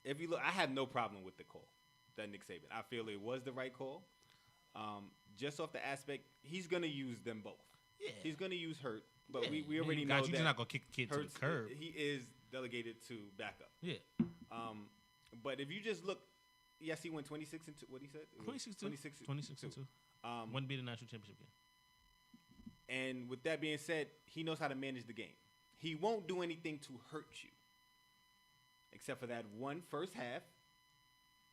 if you look, I have no problem with the call that Nick Saban. I feel it was the right call. Just off the aspect, he's gonna use them both. Yeah. He's gonna use Hurt, but we already know that he's not gonna kick the kid Hurts, to the curb. He is delegated to backup. Yeah. But if you just look, yes, he went 26 and 2. What he said? 26 and 2. Wouldn't be the national championship game. And with that being said, he knows how to manage the game. He won't do anything to hurt you, except for that one first half.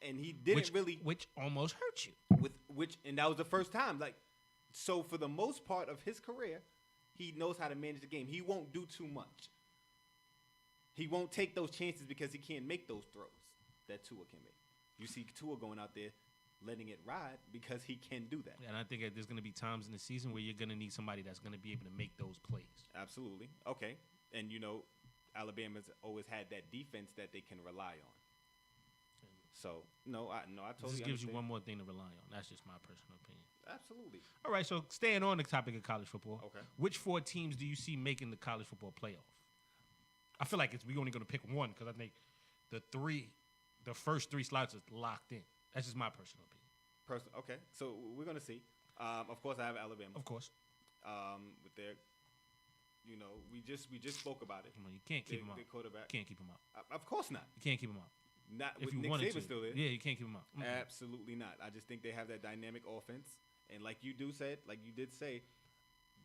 And he didn't which almost hurt you. And that was the first time. So for the most part of his career, he knows how to manage the game. He won't do too much. He won't take those chances because he can't make those throws that Tua can make. You see Tua going out there letting it ride because he can do that. And I think that there's going to be times in the season where you're going to need somebody that's going to be able to make those plays. Absolutely. Okay. And, Alabama's always had that defense that they can rely on. So, I totally This gives understand. you one more thing to rely on. That's just my personal opinion. Absolutely. All right, so staying on the topic of college football, okay. Which 4 teams do you see making the college football playoff? I feel like we're only going to pick one because I think the first 3 slots is locked in. That's just my personal opinion. Okay, so we're going to see. Of course, I have Alabama. Of course. With their, we just spoke about it. You can't keep him out. The quarterback. Can't keep him out. Of course not. You can't keep him out. Not if with you Nick wanted Saban to. still there. Yeah, you can't keep him out. Mm-hmm. Absolutely not. I just think they have that dynamic offense, and like you did say,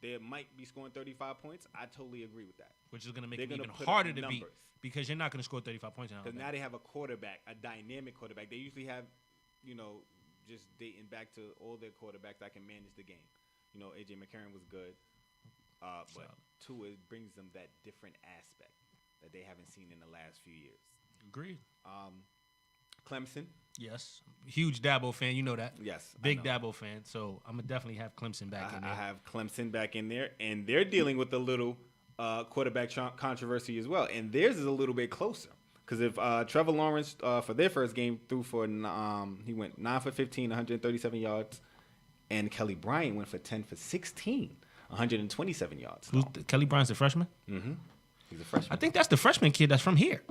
they might be scoring 35 points. I totally agree with that. Which is going to make it even harder to beat because you're not going to score 35 points now. Because now they have a quarterback, a dynamic quarterback. They usually have, just dating back to all their quarterbacks that can manage the game. A.J. McCarron was good, but Tua brings them that different aspect that they haven't seen in the last few years. Agreed. Clemson. Yes. Huge Dabo fan. You know that. Yes. Big Dabo fan. So I'm going to definitely have Clemson back in there. I have Clemson back in there. And they're dealing with a little quarterback controversy as well. And theirs is a little bit closer. Because if Trevor Lawrence, for their first game, threw for, he went 9 for 15, 137 yards. And Kelly Bryant went for 10 for 16, 127 yards. Kelly Bryant's a freshman? Mm-hmm. He's a freshman. I think that's the freshman kid that's from here.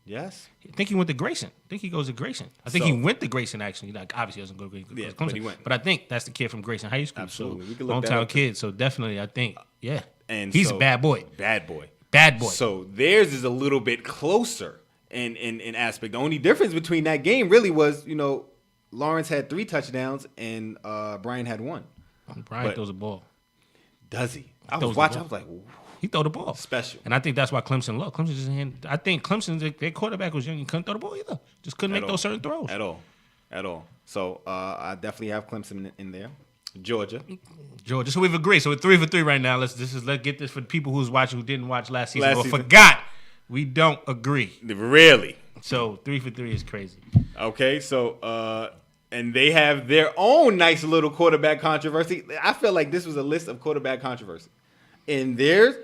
Yes. I think he went to Grayson. I think he goes to Grayson. I think he went to Grayson, actually. Obviously, he doesn't go to Grayson. Yeah, but he went. But I think that's the kid from Grayson High School. Absolutely. So, we can look hometown kid. So definitely, I think, yeah. And he's a bad boy. Bad boy. Bad boy. So theirs is a little bit closer in aspect. The only difference between that game really was, Lawrence had 3 touchdowns and Brian had 1. Brian throws a ball. Does he? I was watching. I was like, he throw the ball. Special. And I think that's why Clemson lost. Clemson just I think Clemson's their quarterback was young. He couldn't throw the ball either. Just couldn't make those certain throws. At all. So I definitely have Clemson in there. Georgia. So we've agreed. So we're 3 for 3 right now. Let's get this for the people who's watching who didn't watch last season or forgot. We don't agree. Really? So 3 for 3 is crazy. Okay, so and they have their own nice little quarterback controversy. I feel like this was a list of quarterback controversy. In theirs,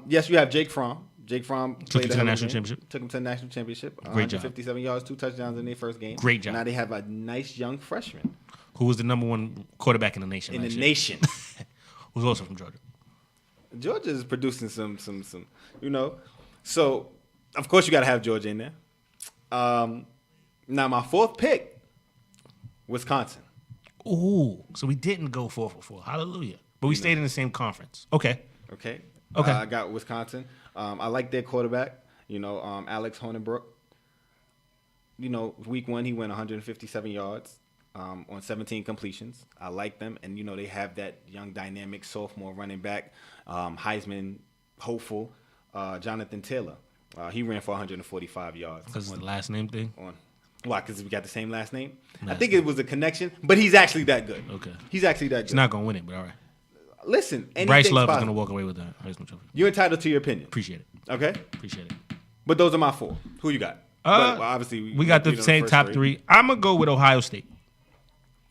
yes, you have Jake Fromm. Jake Fromm took him to the national championship. Took him to the national championship. Great job. 157 yards, 2 touchdowns in their first game. Great job. Now they have a nice young freshman. Who was the number 1 quarterback in the nation? Nation. Who's also from Georgia. Georgia is producing some. So, of course, you got to have Georgia in there. Now, my 4th pick, Wisconsin. Ooh, so we didn't go 4 for 4. Hallelujah. But we stayed in the same conference. Okay. I got Wisconsin. I like their quarterback, Alex Honenbrook. Week 1, he went 157 yards on 17 completions. I like them. And, they have that young, dynamic sophomore running back, Heisman hopeful, Jonathan Taylor. He ran for 145 yards. Because it's the last name thing? Why? Because we got the same last name? I think it was a connection, but he's actually that good. Okay. He's actually that good. He's not going to win it, but all right. Listen, Bryce Love is going to walk away with that Heisman Trophy. You're entitled to your opinion. Appreciate it. Okay? Appreciate it. But those are my 4. Who you got? Obviously, we got the same top 3. I'm going to go with Ohio State.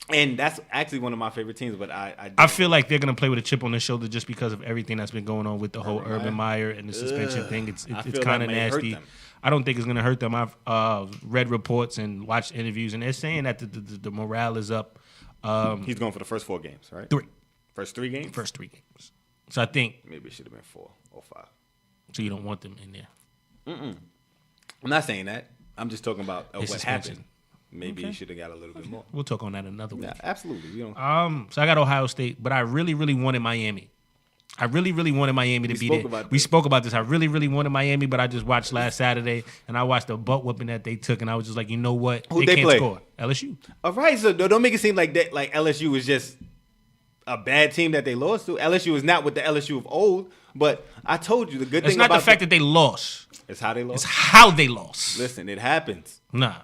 And that's actually one of my favorite teams, but I feel like they're going to play with a chip on their shoulder just because of everything that's been going on with the whole Urban Meyer and the suspension thing. It's kind of nasty. I don't think it's going to hurt them. I've read reports and watched interviews, and they're saying that the morale is up. He's going for the first 4 games, right? 3. First 3 games? First 3 games. So I think maybe it should have been 4 or 5. So you don't want them in there? I'm not saying that. I'm just talking about what happened. Maybe he should have got a little bit more. We'll talk on that another week. Yeah, absolutely. So I got Ohio State, but I really, really wanted Miami. I really, really wanted Miami to be there. We spoke about this. I really, really wanted Miami, but I just watched last Saturday, and I watched the butt whooping that they took, and I was just like, you know what? Who they can't score. LSU. All right, so don't make it seem like that. Like LSU was just a bad team that they lost to. LSU is not with the LSU of old, but I told you the good thing about it's not the fact that they lost. It's how they lost. It's how they lost. Listen, it happens. Nah.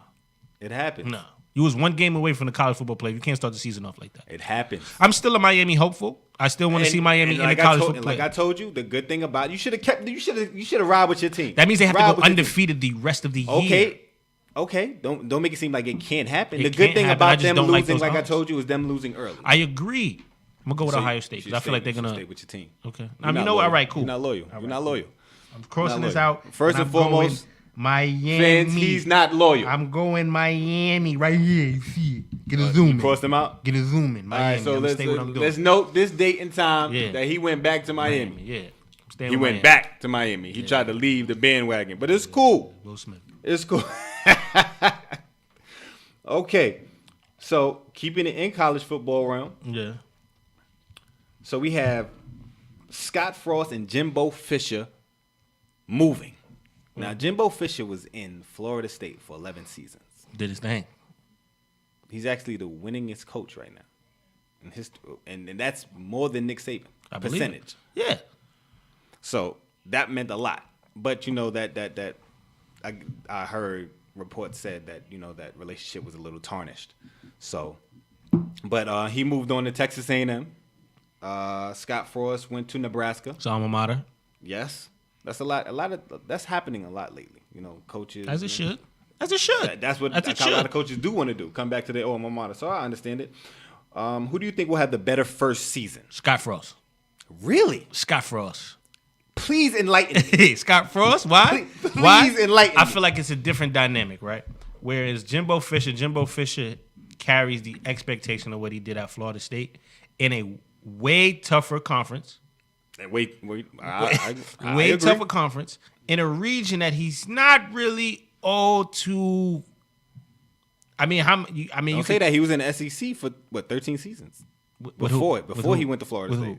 It happens. No. You was one game away from the college football play. You can't start the season off like that. It happens. I'm still a Miami hopeful. I still want to see Miami in the college football play. Like I told you, the good thing about you should have ride with your team. That means they have to go undefeated the rest of the year. Okay. Don't make it seem like it can't happen. The good thing about them losing, like I told you, is them losing early. I agree. I'm gonna go with Ohio State because I feel like they're gonna stay with your team. Okay. You know what? All right, cool. You're not loyal. You're not loyal. I'm crossing this out. First and foremost, Miami. Fans, he's not loyal. I'm going Miami right here. You see it. Get a zoom in. Cross them out? Get a zoom in. Miami. All right, so let's note this date and time that he went back to Miami. Yeah. He went back to Miami. He tried to leave the bandwagon, but it's cool. Will Smith. It's cool. Okay, so keeping it in college football realm. Yeah. So we have Scott Frost and Jimbo Fisher moving. Now, Jimbo Fisher was in Florida State for 11 seasons. Did his thing. He's actually the winningest coach right now in history, and that's more than Nick Saban. Percentage. Yeah. So that meant a lot. But you know that I heard reports said that that relationship was a little tarnished. So, but he moved on to Texas A&M. Scott Frost went to Nebraska. His alma mater. Yes. That's a lot of that's happening a lot lately. Coaches. As it should. As it should. That's what a lot of coaches do want to do. Come back to their alma mater. So I understand it. Who do you think will have the better first season? Scott Frost. Really? Scott Frost. Please enlighten me. Scott Frost? Why? Please enlighten me. I feel like it's a different dynamic, right? Whereas Jimbo Fisher carries the expectation of what he did at Florida State in a way tougher conference. Way tougher conference in a region that he's not really all too. You say that he was in the SEC for 13 seasons before he went to Florida State.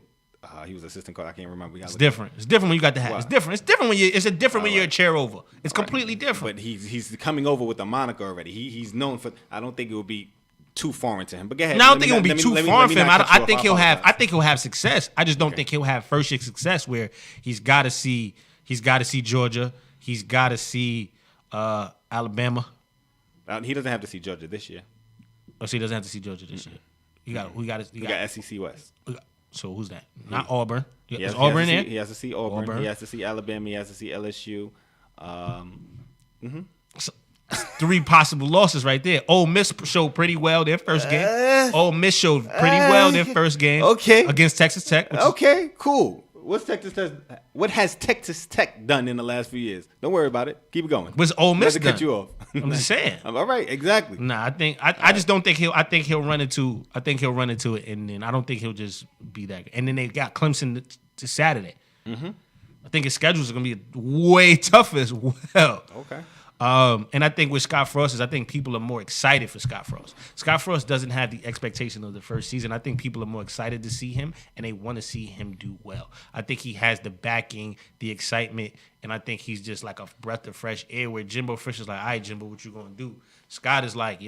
He was assistant coach. I can't remember. It's different. It's different when you got the hat. It's different. It's different when you're a chair over. It's completely different. But he's coming over with a moniker already. He's known for. I don't think it will be too foreign to him. But go ahead. No, I don't think it will be too foreign for him. I think he'll have success. I just don't think he'll have first year success where he's got to see Georgia. He's got to see Alabama. He doesn't have to see Georgia this year. Oh, so he doesn't have to see Georgia this year. You got SEC West. So who's that? Not Auburn. Is Auburn there? He has to see Auburn. He has to see Alabama. He has to see LSU. So, 3 possible losses right there. Ole Miss showed pretty well their first game. Ole Miss showed pretty well their first game. Okay. Against Texas Tech. Okay, cool. What has Texas Tech done in the last few years? Don't worry about it. Keep it going. What's Ole Miss done? Cut you off. I'm just saying. All right, exactly. Nah, I just don't think he'll run into it, and then I don't think he'll just be that good. And then they got Clemson to Saturday. Mm-hmm. I think his schedules are gonna be way tougher as well. Okay. And I think with Scott Frost I think people are more excited for Scott Frost. Scott Frost doesn't have the expectation of the first season. I think people are more excited to see him, and they want to see him do well. I think he has the backing, the excitement, and I think he's just like a breath of fresh air where Jimbo Fisher's like, all right, Jimbo, what you going to do? Scott is like,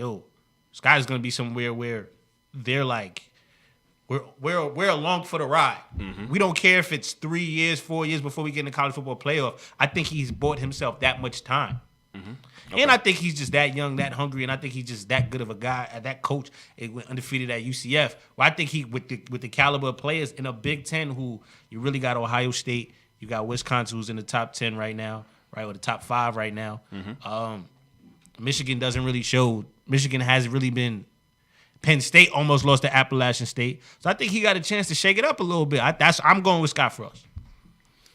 Scott is going to be somewhere where they're like, we're along for the ride. Mm-hmm. We don't care if it's 3 years, 4 years before we get in the college football playoff. I think he's bought himself that much time. Mm-hmm. Okay. And I think he's just that young, that hungry, and I think he's just that good of a guy, that coach. It went undefeated at UCF. Well, I think he with the caliber of players in a Big Ten, who you really got Ohio State, you got Wisconsin, who's in the top 10 right now, right, or the top 5 right now. Mm-hmm. Michigan doesn't really show. Michigan hasn't really been. Penn State almost lost to Appalachian State, so I think he got a chance to shake it up a little bit. I'm going with Scott Frost.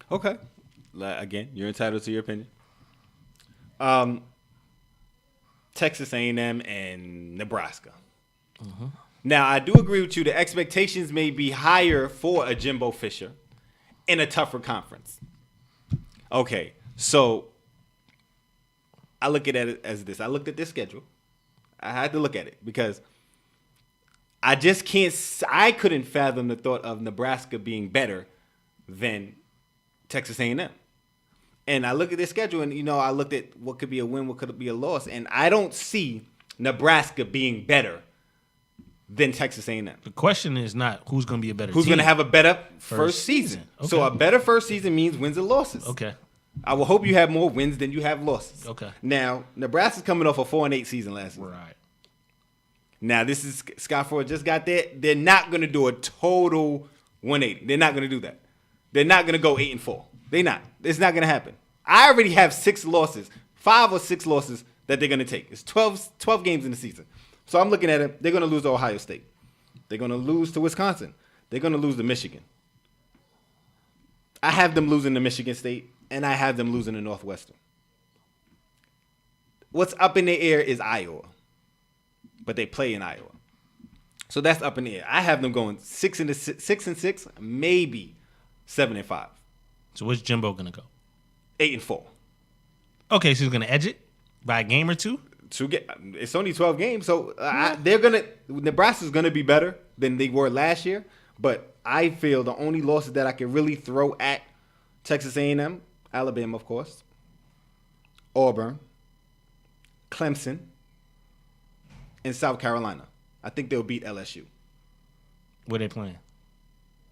Okay, again, you're entitled to your opinion. Texas A&M and Nebraska. Mm-hmm. Now, I do agree with you. The expectations may be higher for a Jimbo Fisher in a tougher conference. Okay, so I look at it as this. I looked at this schedule. I had to look at it because I just can't. I couldn't fathom the thought of Nebraska being better than Texas A&M. And I look at this schedule, and I looked at what could be a win, what could be a loss, and I don't see Nebraska being better than Texas A&M. The question is not who's going to be a better Who's team. going to have a better first season. Okay. So a better first season means wins and losses. Okay. I will hope you have more wins than you have losses. Okay. Now, Nebraska's coming off a 4-8 season last year. Right. Now, this is Scott Ford just got there. They're not going to do a total 180. They're not going to do that. They're not going to go 8-4. They're not. It's not going to happen. I already have 6 losses, 5 or 6 losses that they're going to take. It's 12 games in the season. So I'm looking at it. They're going to lose to Ohio State. They're going to lose to Wisconsin. They're going to lose to Michigan. I have them losing to Michigan State, and I have them losing to Northwestern. What's up in the air is Iowa, but they play in Iowa. So that's up in the air. I have them going 6-6, maybe 7-5. So where's Jimbo going to go? 8-4. Okay, so he's going to edge it by a game or two? It's only 12 games, so Nebraska's gonna be better than they were last year. But I feel the only losses that I can really throw at Texas A&M, Alabama, of course, Auburn, Clemson, and South Carolina. I think they'll beat LSU. Where they playing?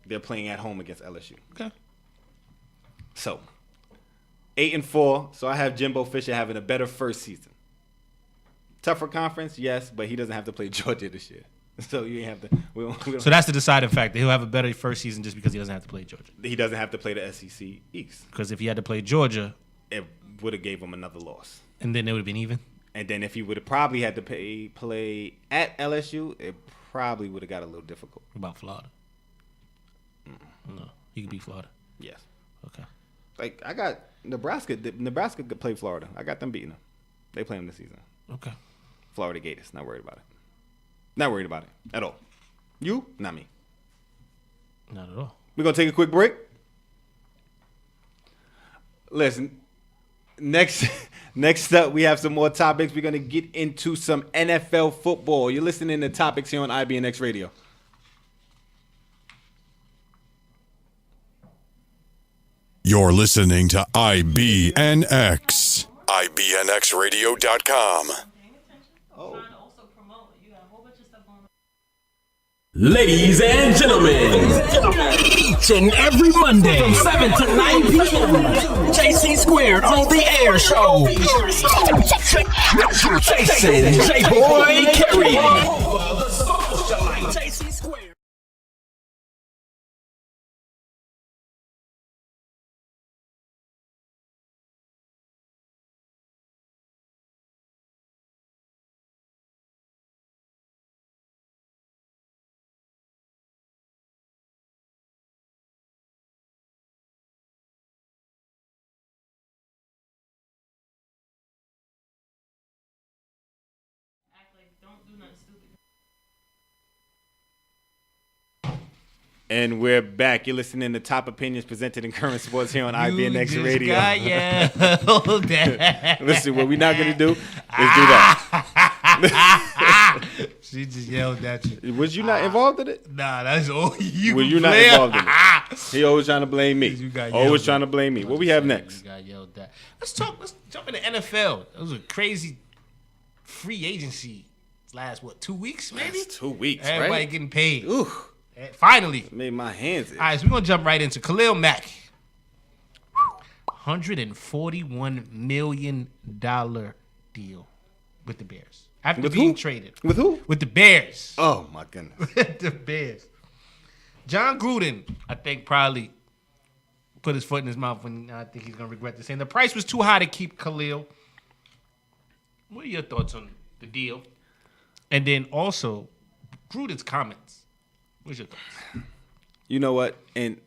They're playing at home against LSU. Okay. So 8-4. So I have Jimbo Fisher having a better first season. Tougher conference, yes, but he doesn't have to play Georgia this year. So you ain't have to. We don't, so that's the deciding factor. He'll have a better first season just because he doesn't have to play Georgia. He doesn't have to play the SEC East. Because if he had to play Georgia, it would have gave him another loss. And then it would have been even. And then if he would have probably had to play at LSU, it probably would have got a little difficult. What about Florida? No, he could beat Florida. Yes. Okay. Like I got Nebraska. Nebraska could play Florida. I got them beating them. They play them this season. Okay. Florida Gators. Not worried about it. Not worried about it at all. You? Not me. Not at all. We're going to take a quick break. Listen, next up, we have some more topics. We're going to get into some NFL football. You're listening to Topics here on IBNX Radio. You're listening to IBNX. IBNXradio.com. Ladies and gentlemen, each and every Monday from 7 to 9 p.m. JC Squared on the air show. Jason J-Boy Kerry. JC Squared. And we're back. You're listening to Top Opinions presented in current sports here on IBNX Radio. Listen, what we're not going to do is do that. She just yelled at you. Was you not involved in it? Nah, that's all you. Were you not involved in it? He always trying to blame me. Always trying to blame me. What we have next? You got yelled at. Let's jump into NFL. It was a crazy free agency last, 2 weeks maybe? That's 2 weeks, Everybody right? getting paid. Ooh. Finally. Made my hands itch. All right, so we're going to jump right into Khalil Mack. $141 million deal with the Bears. After With being who? traded. With who? With the Bears. Oh, my goodness. The Bears. John Gruden, I think, probably put his foot in his mouth when I think he's going to regret this. And the price was too high to keep Khalil. What are your thoughts on the deal? And then also, Gruden's comments. What's your thoughts? You know what? And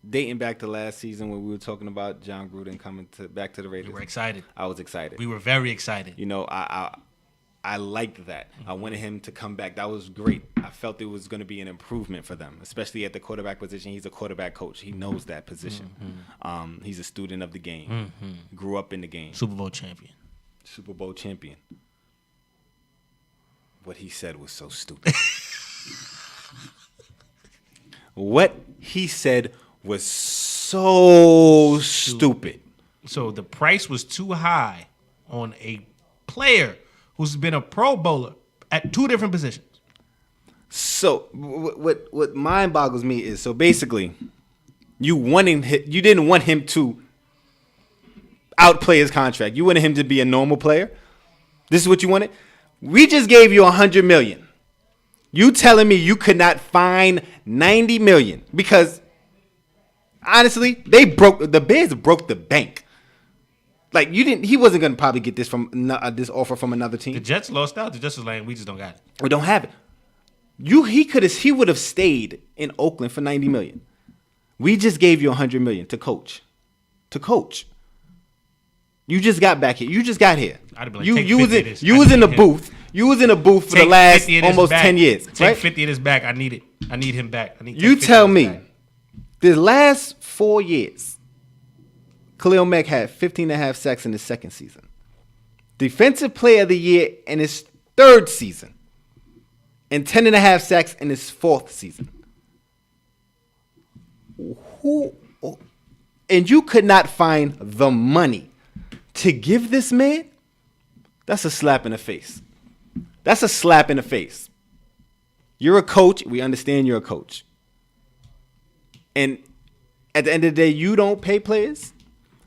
dating back to last season when we were talking about John Gruden coming back to the Raiders. We were excited. I was excited. We were very excited. You know, I liked that. I wanted him to come back. That was great. I felt it was going to be an improvement for them, especially at the quarterback position. He's a quarterback coach. He knows that position. He's a student of the game. Grew up in the game. Super Bowl champion. Super Bowl champion. What he said was so stupid. What he said was so stupid. So the price was too high on a player who's been a Pro Bowler at 2 different positions. So what mind boggles me is, so basically, you didn't want him to outplay his contract. You wanted him to be a normal player. This is what you wanted. We just gave you $100 million. You telling me you could not find $90 million because honestly, the Bears broke the bank. Like he wasn't gonna probably get this from this offer from another team. The Jets lost out. The Jets was like, we just don't got it. We don't have it. He would have stayed in Oakland for $90 million. We just gave you $100 million to coach. You just got back here. You just got here. I'd be like, you was in the booth. You was in the booth for the last almost 10 years. Take right? 50 of this back. I need it. I need him back. You tell me, the last 4 years, Khalil Mack had 15.5 sacks in his second season. Defensive Player of the Year in his third season. And 10.5 sacks in his fourth season. And you could not find the money to give this man? That's a slap in the face. That's a slap in the face. You're a coach. We understand you're a coach. And at the end of the day, you don't pay players.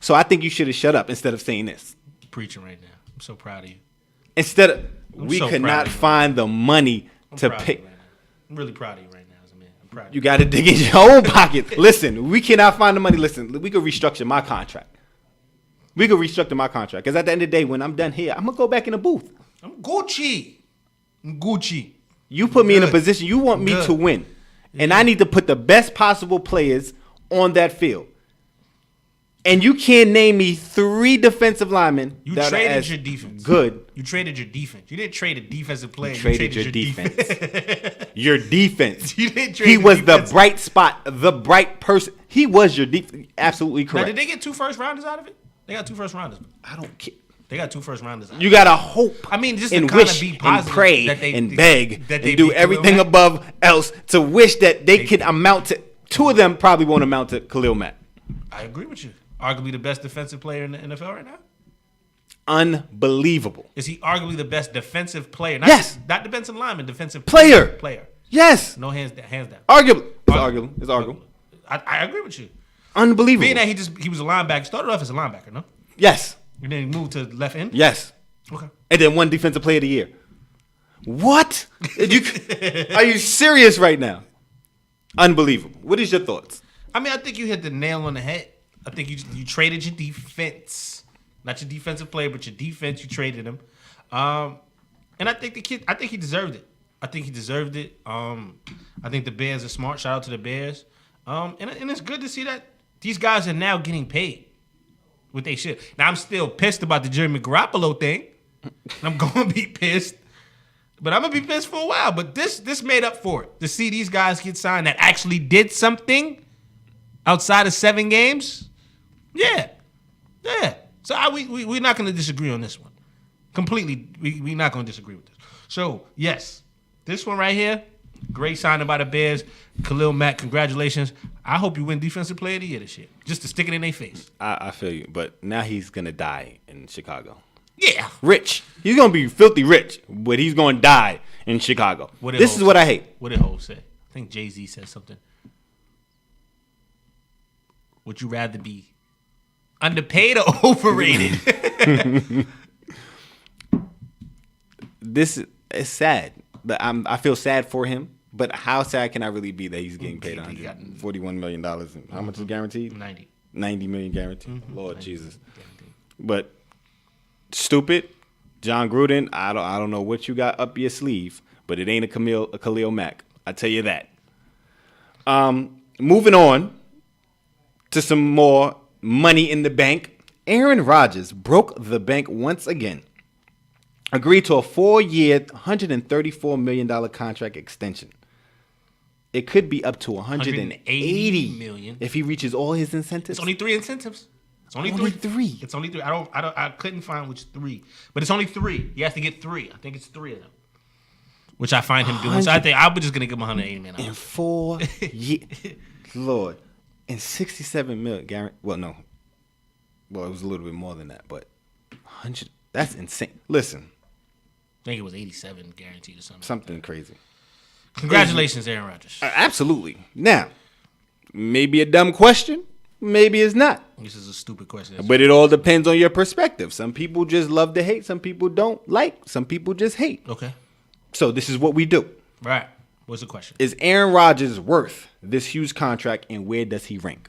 So I think you should have shut up instead of saying this. Preaching right now. I'm so proud of you. Instead of, we could not find the money to pay. I'm really proud of you right now as a man. I'm proud of you. You got to dig in your own pocket. Listen, we cannot find the money. Listen, we could restructure my contract. Because at the end of the day, when I'm done here, I'm going to go back in the booth. I'm Gucci. You put me in a position, you want me to win. And I need to put the best possible players on that field. And you can't name me 3 defensive linemen. You traded your defense. Good. You traded your defense. You didn't trade a defensive player. You traded your defense. Your defense. You didn't trade he was the bright spot, the bright person. He was your defense. Absolutely correct. Now, did they get 2 first-rounders out of it? They got 2 first-rounders. I don't care. They got 2 first-rounders. You got to hope. I mean, just and to kind wish of be positive and pray that they, and beg that they and do everything above else to wish that they could amount to. 2 of them probably won't amount to Khalil Mack. I agree with you. Arguably the best defensive player in the NFL right now. Unbelievable. Is he arguably the best defensive player? Yes. Not defensive lineman, defensive player. Yes. No hands down. Arguably. It's arguable. I agree with you. Unbelievable. Being that he was a linebacker, started off as a linebacker, no? Yes. And then he moved to left end? Yes. Okay. And then won Defensive Player of the Year. What? Are you serious right now? Unbelievable. What is your thoughts? I mean, I think you hit the nail on the head. I think you traded your defense. Not your defensive player, but your defense. You traded him. And I think he deserved it. I think the Bears are smart. Shout out to the Bears. And it's good to see that these guys are now getting paid what they should. Now, I'm still pissed about the Jimmy Garoppolo thing. I'm going to be pissed. But I'm going to be pissed for a while. But this made up for it. To see these guys get signed that actually did something outside of 7 games. Yeah. So we're not going to disagree on this one. Completely, we're not going to disagree with this. So, yes, this one right here, great signing by the Bears. Khalil Mack, congratulations. I hope you win Defensive Player of the Year this year. Just to stick it in their face. I feel you. But now he's going to die in Chicago. Yeah. Rich. He's going to be filthy rich, but he's going to die in Chicago. This is what I hate. What did Ho say? I think Jay-Z said something. Would you rather be underpaid or overrated? This is sad. I feel sad for him. But how sad can I really be that he's getting paid $141 million? And how much is guaranteed? $90 million guaranteed. Mm-hmm. Lord Jesus. Guaranteed. But stupid, John Gruden. I don't know what you got up your sleeve, but it ain't a Khalil Mack. I tell you that. Moving on to some more money in the bank. Aaron Rodgers broke the bank once again. Agreed to a 4-year, $134 million contract extension. It could be up to $180 million if he reaches all his incentives. It's only 3 incentives. It's only three. It's only three. I couldn't find which three, but it's only three. He has to get three. I think it's three of them, which I find him doing. So I think I'm just gonna give him 180 million. In 4 years, Lord, and 67 million guaranteed. Well, no. Well, it was a little bit more than that, but 100. That's insane. Listen. I think it was 87 guaranteed or something. Something crazy. Congratulations, Aaron Rodgers. Absolutely. Now, maybe a dumb question. Maybe it's not. This is a stupid question. But it all depends on your perspective. Some people just love to hate. Some people don't like. Some people just hate. Okay. So this is what we do. Right. What's the question? Is Aaron Rodgers worth this huge contract, and where does he rank?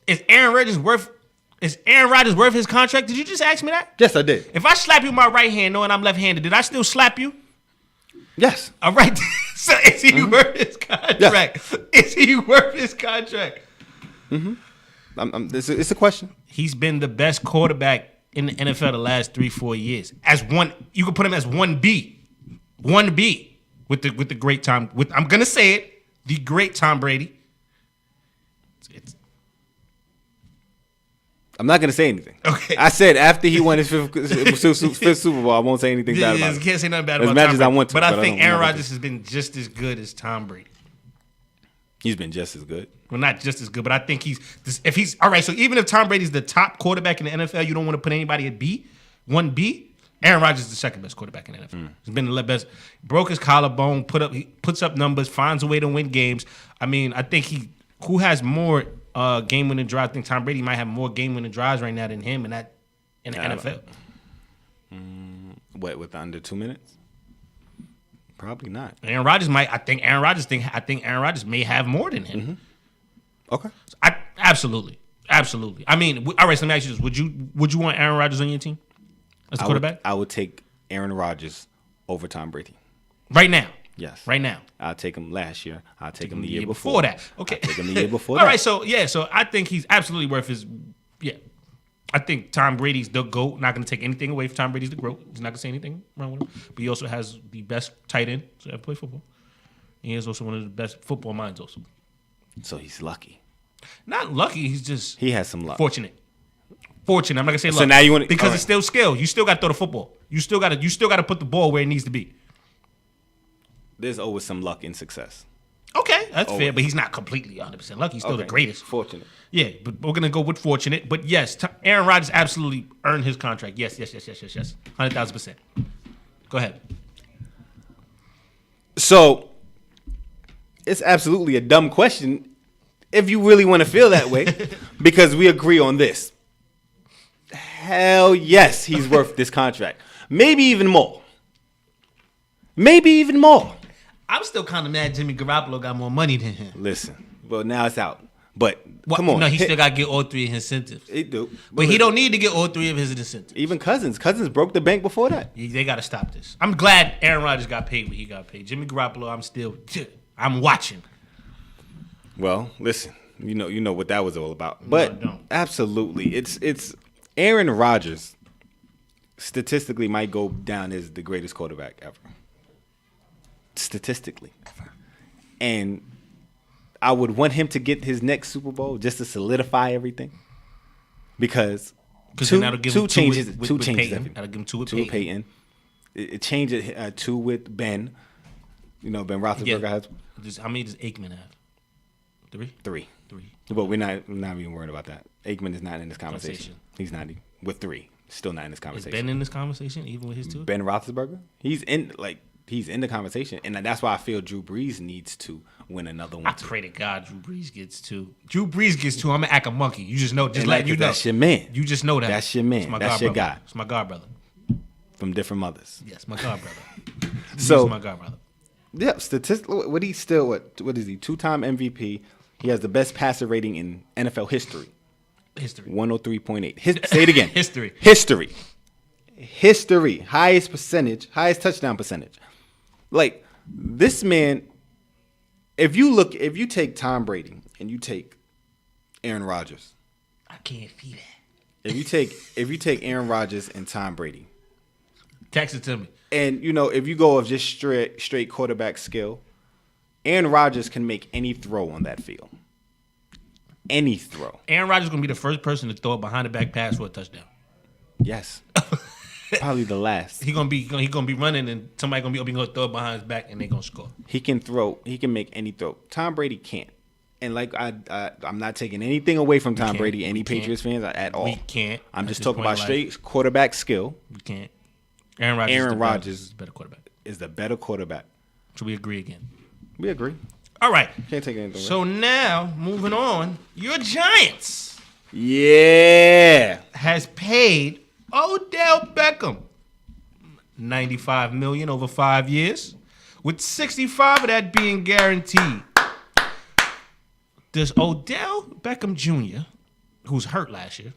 Is Aaron Rodgers worth his contract? Did you just ask me that? Yes, I did. If I slap you with my right hand knowing I'm left-handed, did I still slap you? Yes. All right. So is he worth his contract? Yes. Is he worth his contract? Mm-hmm. It's a question. He's been the best quarterback in the NFL the last 3-4 years. You can put him as 1B. 1B with the great Tom. I'm gonna say it, the great Tom Brady. I'm not going to say anything. Okay. I said after he won his fifth Super Bowl, I won't say anything bad about it. You can't say nothing bad about Tom Brady. As much as I want to. But I think Aaron Rodgers has been just as good as Tom Brady. He's been just as good. Well, not just as good, but I think all right, so even if Tom Brady's the top quarterback in the NFL, you don't want to put anybody at 1B, Aaron Rodgers is the second best quarterback in the NFL. He's been the best. Broke his collarbone, he puts up numbers, finds a way to win games. I mean, I think who has more game-winning drives? I think Tom Brady might have more game-winning drives right now than him in the NFL. What, with under 2 minutes? Probably not. Aaron Rodgers might. I think Aaron Rodgers may have more than him. Mm-hmm. Okay. Absolutely. I mean, all right. So let me ask you this: Would you want Aaron Rodgers on your team as a quarterback? I would take Aaron Rodgers over Tom Brady. Right now. Yes. Right now. I'll take him last year. I'll take him the year before that. Okay. I'll take him the year before All that. right. So I think he's absolutely worth his. Yeah. I think Tom Brady's the GOAT. Not going to take anything away from Tom Brady's the GOAT. He's not going to say anything wrong with him. But he also has the best tight end to ever play football. He is also one of the best football minds also. So he's lucky. Not lucky. He has some luck. Fortunate. I'm not going to say luck. So now you want to... Because it's still skill. You still got to throw the football. You still got to put the ball where it needs to be. There's always some luck in success. Okay, that's fair, but he's not completely 100% lucky. He's still the greatest. Fortunate. Yeah, but we're going to go with fortunate. But yes, Aaron Rodgers absolutely earned his contract. Yes. 100,000%. Go ahead. So, it's absolutely a dumb question if you really want to feel that way because we agree on this. Hell yes, he's worth this contract. Maybe even more. I'm still kind of mad Jimmy Garoppolo got more money than him. Listen, well, now it's out. But come on. No, he still got to get all three of his incentives. He do. But he don't need to get all three of his incentives. Even Cousins broke the bank before that. They got to stop this. I'm glad Aaron Rodgers got paid what he got paid. Jimmy Garoppolo, I'm watching. Well, listen, you know what that was all about. But no, absolutely, it's Aaron Rodgers statistically might go down as the greatest quarterback ever. Statistically. And I would want him to get his next Super Bowl just to solidify everything. Because two changes. That'll give him two with Peyton. It changes 2 with Ben. Ben Roethlisberger has. How many does Aikman have? 3? 3. But we're not even worried about that. Aikman is not in this conversation. He's not with 3. Still not in this conversation. Is Ben in this conversation, even with his 2? Ben Roethlisberger? He's in the conversation, and that's why I feel Drew Brees needs to win another one. I pray to God Drew Brees gets 2. Drew Brees gets 2. I'm gonna act a monkey. You just know, letting you know. That's your man. You just know that. That's your man. That's your guy. It's my god brother. From different mothers. Yes, my god brother. So my god brother. Yeah, statistically, what is he? 2-time MVP. He has the best passer rating in NFL history. 103.8. Say it again. History. Highest touchdown percentage. Like, this man, if you take Tom Brady and you take Aaron Rodgers. I can't see that. If you take Aaron Rodgers and Tom Brady. Text it to me. And, if you go of just straight quarterback skill, Aaron Rodgers can make any throw on that field. any throw. Aaron Rodgers is going to be the first person to throw a behind the back pass for a touchdown. Yes. Probably the last. He gonna be running and somebody gonna be gonna throw it behind his back and they gonna score. He can throw. He can make any throw. Tom Brady can't. And like I'm not taking anything away from Tom Brady, any Patriots fans at all. We can't. I'm just talking about straight quarterback skill. We can't. Aaron Rodgers is the better quarterback. Is the better quarterback. So we agree again. We agree. All right. Can't take anything away. So now moving on, your Giants. Yeah. Has paid Odell Beckham $95 million over 5 years, with 65 of that being guaranteed. Does Odell Beckham Jr., who's hurt last year,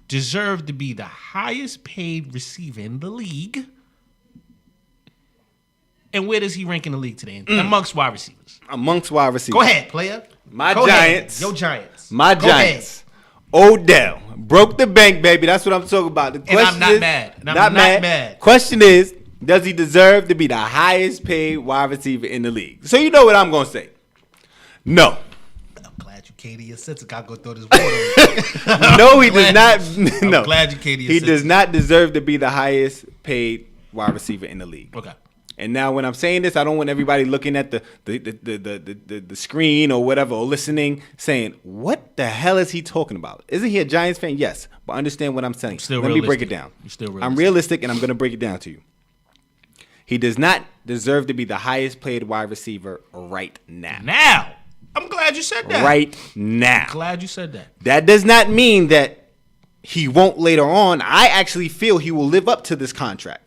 deserve to be the highest paid receiver in the league? And where does he rank in the league today? Amongst wide receivers. Amongst wide receivers. Go ahead, player. Go Giants. Ahead. Yo, Giants. My Go Giants. Ahead. Odell broke the bank, baby. That's what I'm talking about. The question I'm not is, mad. And I'm not mad. Question is, does he deserve to be the highest paid wide receiver in the league? So you know what I'm going to say. No. I'm glad you came to your senses. I gotta go throw this water. No, he does not. No. I'm glad you came to your senses. He senses. does not deserve to be the highest paid wide receiver in the league. Okay. And now when I'm saying this, I don't want everybody looking at the screen or whatever or listening saying, what the hell is he talking about? Isn't he a Giants fan? Yes. But understand what I'm saying. Let me break it down. You're still realistic. I'm realistic and I'm going to break it down to you. He does not deserve to be the highest paid wide receiver right now. Now. I'm glad you said that. Right now. I'm glad you said that. That does not mean that he won't later on. I actually feel he will live up to this contract.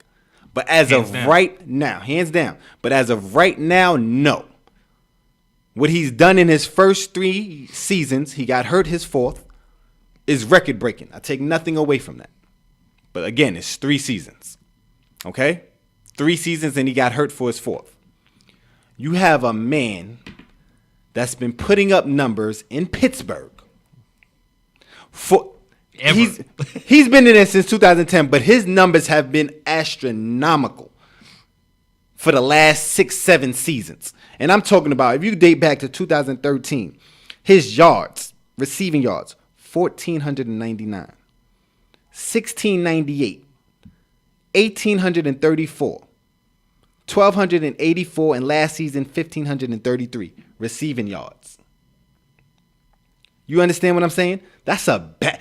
But as of right now, hands down. But as of right now, no. What he's done in his first 3 seasons, he got hurt his 4th, is record breaking. I take nothing away from that. But again, it's 3 seasons. Okay? 3 seasons and he got hurt for his 4th. You have a man that's been putting up numbers in Pittsburgh for He's been in there since 2010, but his numbers have been astronomical for the last 6-7 seasons. And I'm talking about, if you date back to 2013, his yards, receiving yards, 1,499, 1,698, 1,834, 1,284, and last season, 1,533 receiving yards. You understand what I'm saying? That's a bad...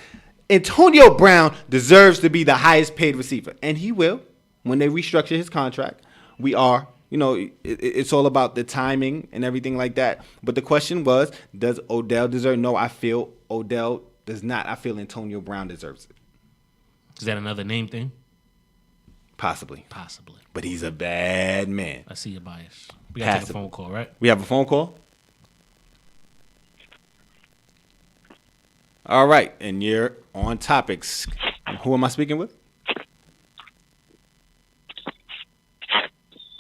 Antonio Brown deserves to be the highest paid receiver, and he will when they restructure his contract. We are, it's all about the timing and everything like that. But the question was, does Odell deserve? No, I feel Odell does not. I feel Antonio Brown deserves it. Is that another name thing? Possibly. Possibly. But he's a bad man. I see your bias. We got to take a phone call, right? We have a phone call? All right, and you're on Topics. Who am I speaking with?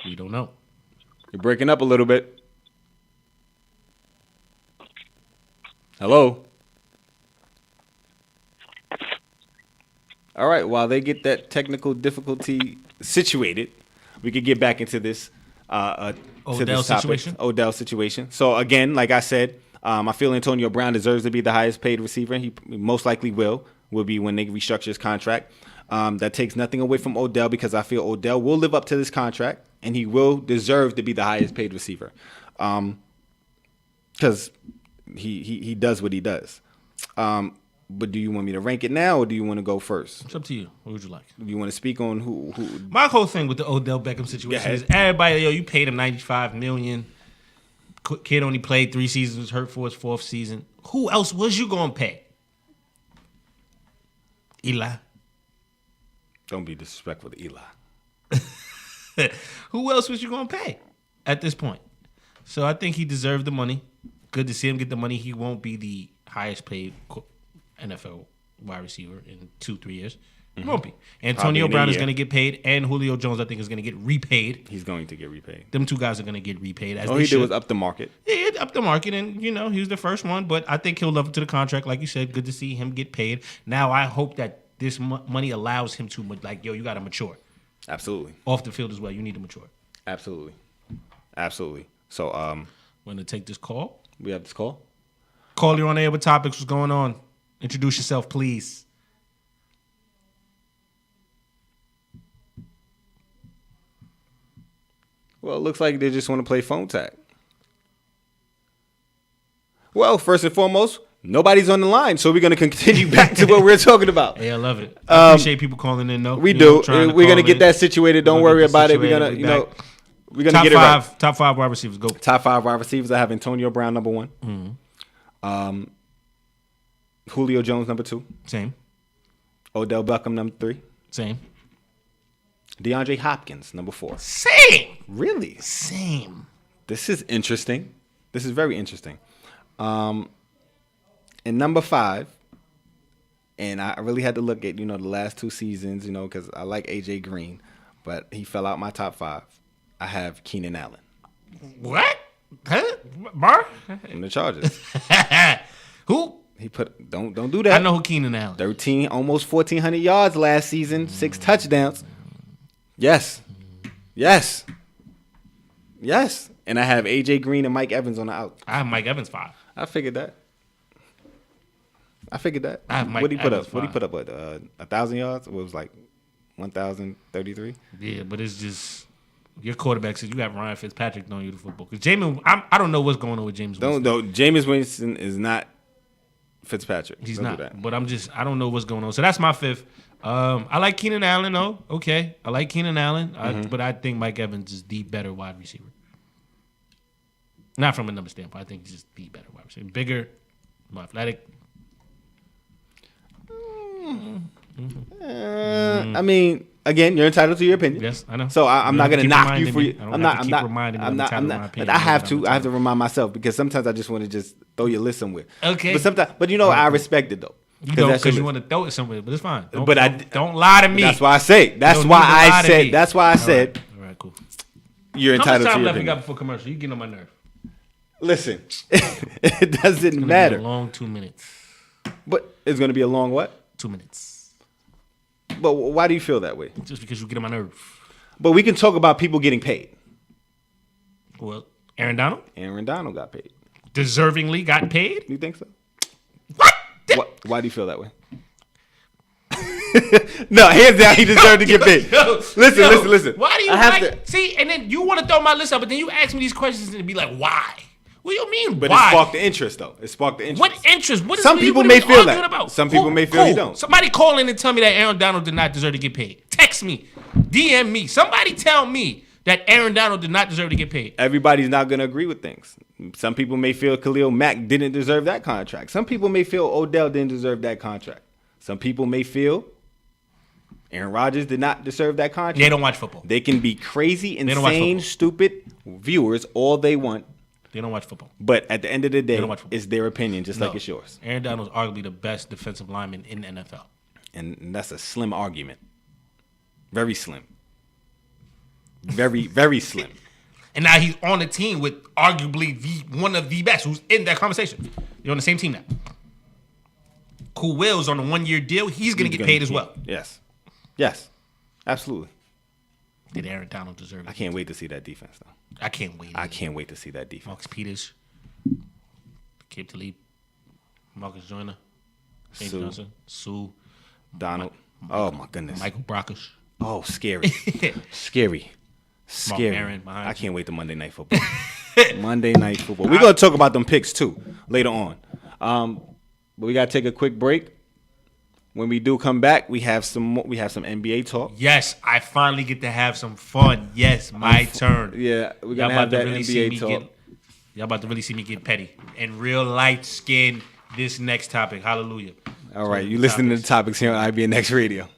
We don't know. You're breaking up a little bit. Hello? All right, while they get that technical difficulty situated, we could get back into this Odell situation. Odell situation. So again, like I said, I feel Antonio Brown deserves to be the highest paid receiver. He most likely will be when they restructure his contract. That takes nothing away from Odell because I feel Odell will live up to this contract and he will deserve to be the highest paid receiver. Because he does what he does. But do you want me to rank it now or do you want to go first? It's up to you. What would you like? Do you want to speak on who? My whole thing with the Odell Beckham situation is everybody, you paid him $95 million. Kid only played 3 seasons, was hurt for his 4th season. Who else was you going to pay? Eli. Don't be disrespectful to Eli. Who else was you going to pay at this point? So I think he deserved the money. Good to see him get the money. He won't be the highest paid NFL wide receiver in 2-3 years. He won't be. Antonio Brown is going to get paid, and Julio Jones, I think, is going to get repaid. He's going to get repaid. Them 2 guys are going to get repaid. All he did was up the market. Yeah, up the market, and, he was the first one, but I think he'll live up to the contract. Like you said, good to see him get paid. Now, I hope that this money allows him to, you got to mature. Absolutely. Off the field as well, you need to mature. Absolutely. So, want to take this call? We have this call. Call, you're on air with Topics. What's going on? Introduce yourself, please. Well, it looks like they just want to play phone tag. Well, first and foremost, nobody's on the line, so we're going to continue back to what we're talking about. Hey, I love it. I appreciate people calling in, though. We do. We're going to get that situated. Don't worry about it. We're going to, we're going to get it right. Top 5 wide receivers. Go. Top 5 wide receivers. I have Antonio Brown, number 1. Mm-hmm. Julio Jones, number 2. Same. Odell Beckham, number 3. Same. DeAndre Hopkins, number 4. Same. Really? Same. This is interesting. This is very interesting. And number 5, and I really had to look at, the last 2 seasons, because I like A.J. Green, but he fell out my top 5. I have Keenan Allen. What? Huh? Bar? From the Chargers. Who? He put don't do that. I know who Keenan Allen. 13, almost 1,400 yards last season, 6 touchdowns. Yes. And I have A.J. Green and Mike Evans on the out. I have Mike Evans 5. I figured that. I have Mike What did he put Evans up? What did he put up? 1,000 yards? It was like 1,033. Yeah, but it's just your quarterback says you got Ryan Fitzpatrick throwing you the football. Because Jameis, I don't know what's going on with Jameis Winston. Jameis Winston is not Fitzpatrick. He's not. But I don't know what's going on. So that's my 5th. I like Keenan Allen though. Okay, I like Keenan Allen, but I think Mike Evans is the better wide receiver. Not from a number standpoint. I think he's just the better wide receiver. Bigger, more athletic. I mean, again, you're entitled to your opinion. Yes, I know. So I'm not going to knock you for you. I'm not. But I have to remind myself because sometimes I just want to just throw your list somewhere. Okay. But sometimes, I respect it though. Because you want to throw it somewhere, but it's fine. Don't lie to me. That's why I say. That's why I said. All right, cool. You're entitled to your opinion. How much time left we got before commercial? You getting on my nerve. Listen, it doesn't matter. Be a long 2 minutes. But it's going to be a long what? 2 minutes. But why do you feel that way? Just because you get on my nerve. But we can talk about people getting paid. Well, Aaron Donald? Aaron Donald got paid. Deservingly got paid? You think so? What? Why do you feel that way? No, hands down, he deserved to get paid. Listen. Why do you see? And then you want to throw my list up, but then you ask me these questions and be like, why? What do you mean? But why? It sparked the interest, though. What interest? Some people may feel that. About? Some people may feel he don't. Somebody call in and tell me that Aaron Donald did not deserve to get paid. Text me, DM me. Somebody tell me that Aaron Donald did not deserve to get paid. Everybody's not going to agree with things. Some people may feel Khalil Mack didn't deserve that contract. Some people may feel Odell didn't deserve that contract. Some people may feel Aaron Rodgers did not deserve that contract. They don't watch football. They can be crazy, insane, stupid viewers all they want. They don't watch football. But at the end of the day, it's their opinion, just like it's yours. Aaron Donald is arguably the best defensive lineman in the NFL. And that's a slim argument. Very slim. Very, very slim. And now he's on the team with arguably one of the best who's in that conversation. You're on the same team now. Cool Will's on a 1-year deal. He's going to get paid as well. Yes. Absolutely. Did Aaron Donald deserve it? I can't wait to see that defense, though. I can't wait. I can't wait to see that defense. Marcus Peters, Cape Talib, Marcus Joyner, James Johnson, Sue, Donald. Oh, my goodness. Michael Brockish. Oh, scary. Scary. Aaron I can't wait to Monday Night Football. Monday Night Football. We're going to talk about them picks, too, later on. But we got to take a quick break. When we do come back, we have some NBA talk. Yes, I finally get to have some fun. Yes, my turn. Yeah, we're going to have that NBA talk. Y'all about to really see me get petty and real light skin this next topic. Hallelujah. All right, you listening to the topics here on IBNX Radio.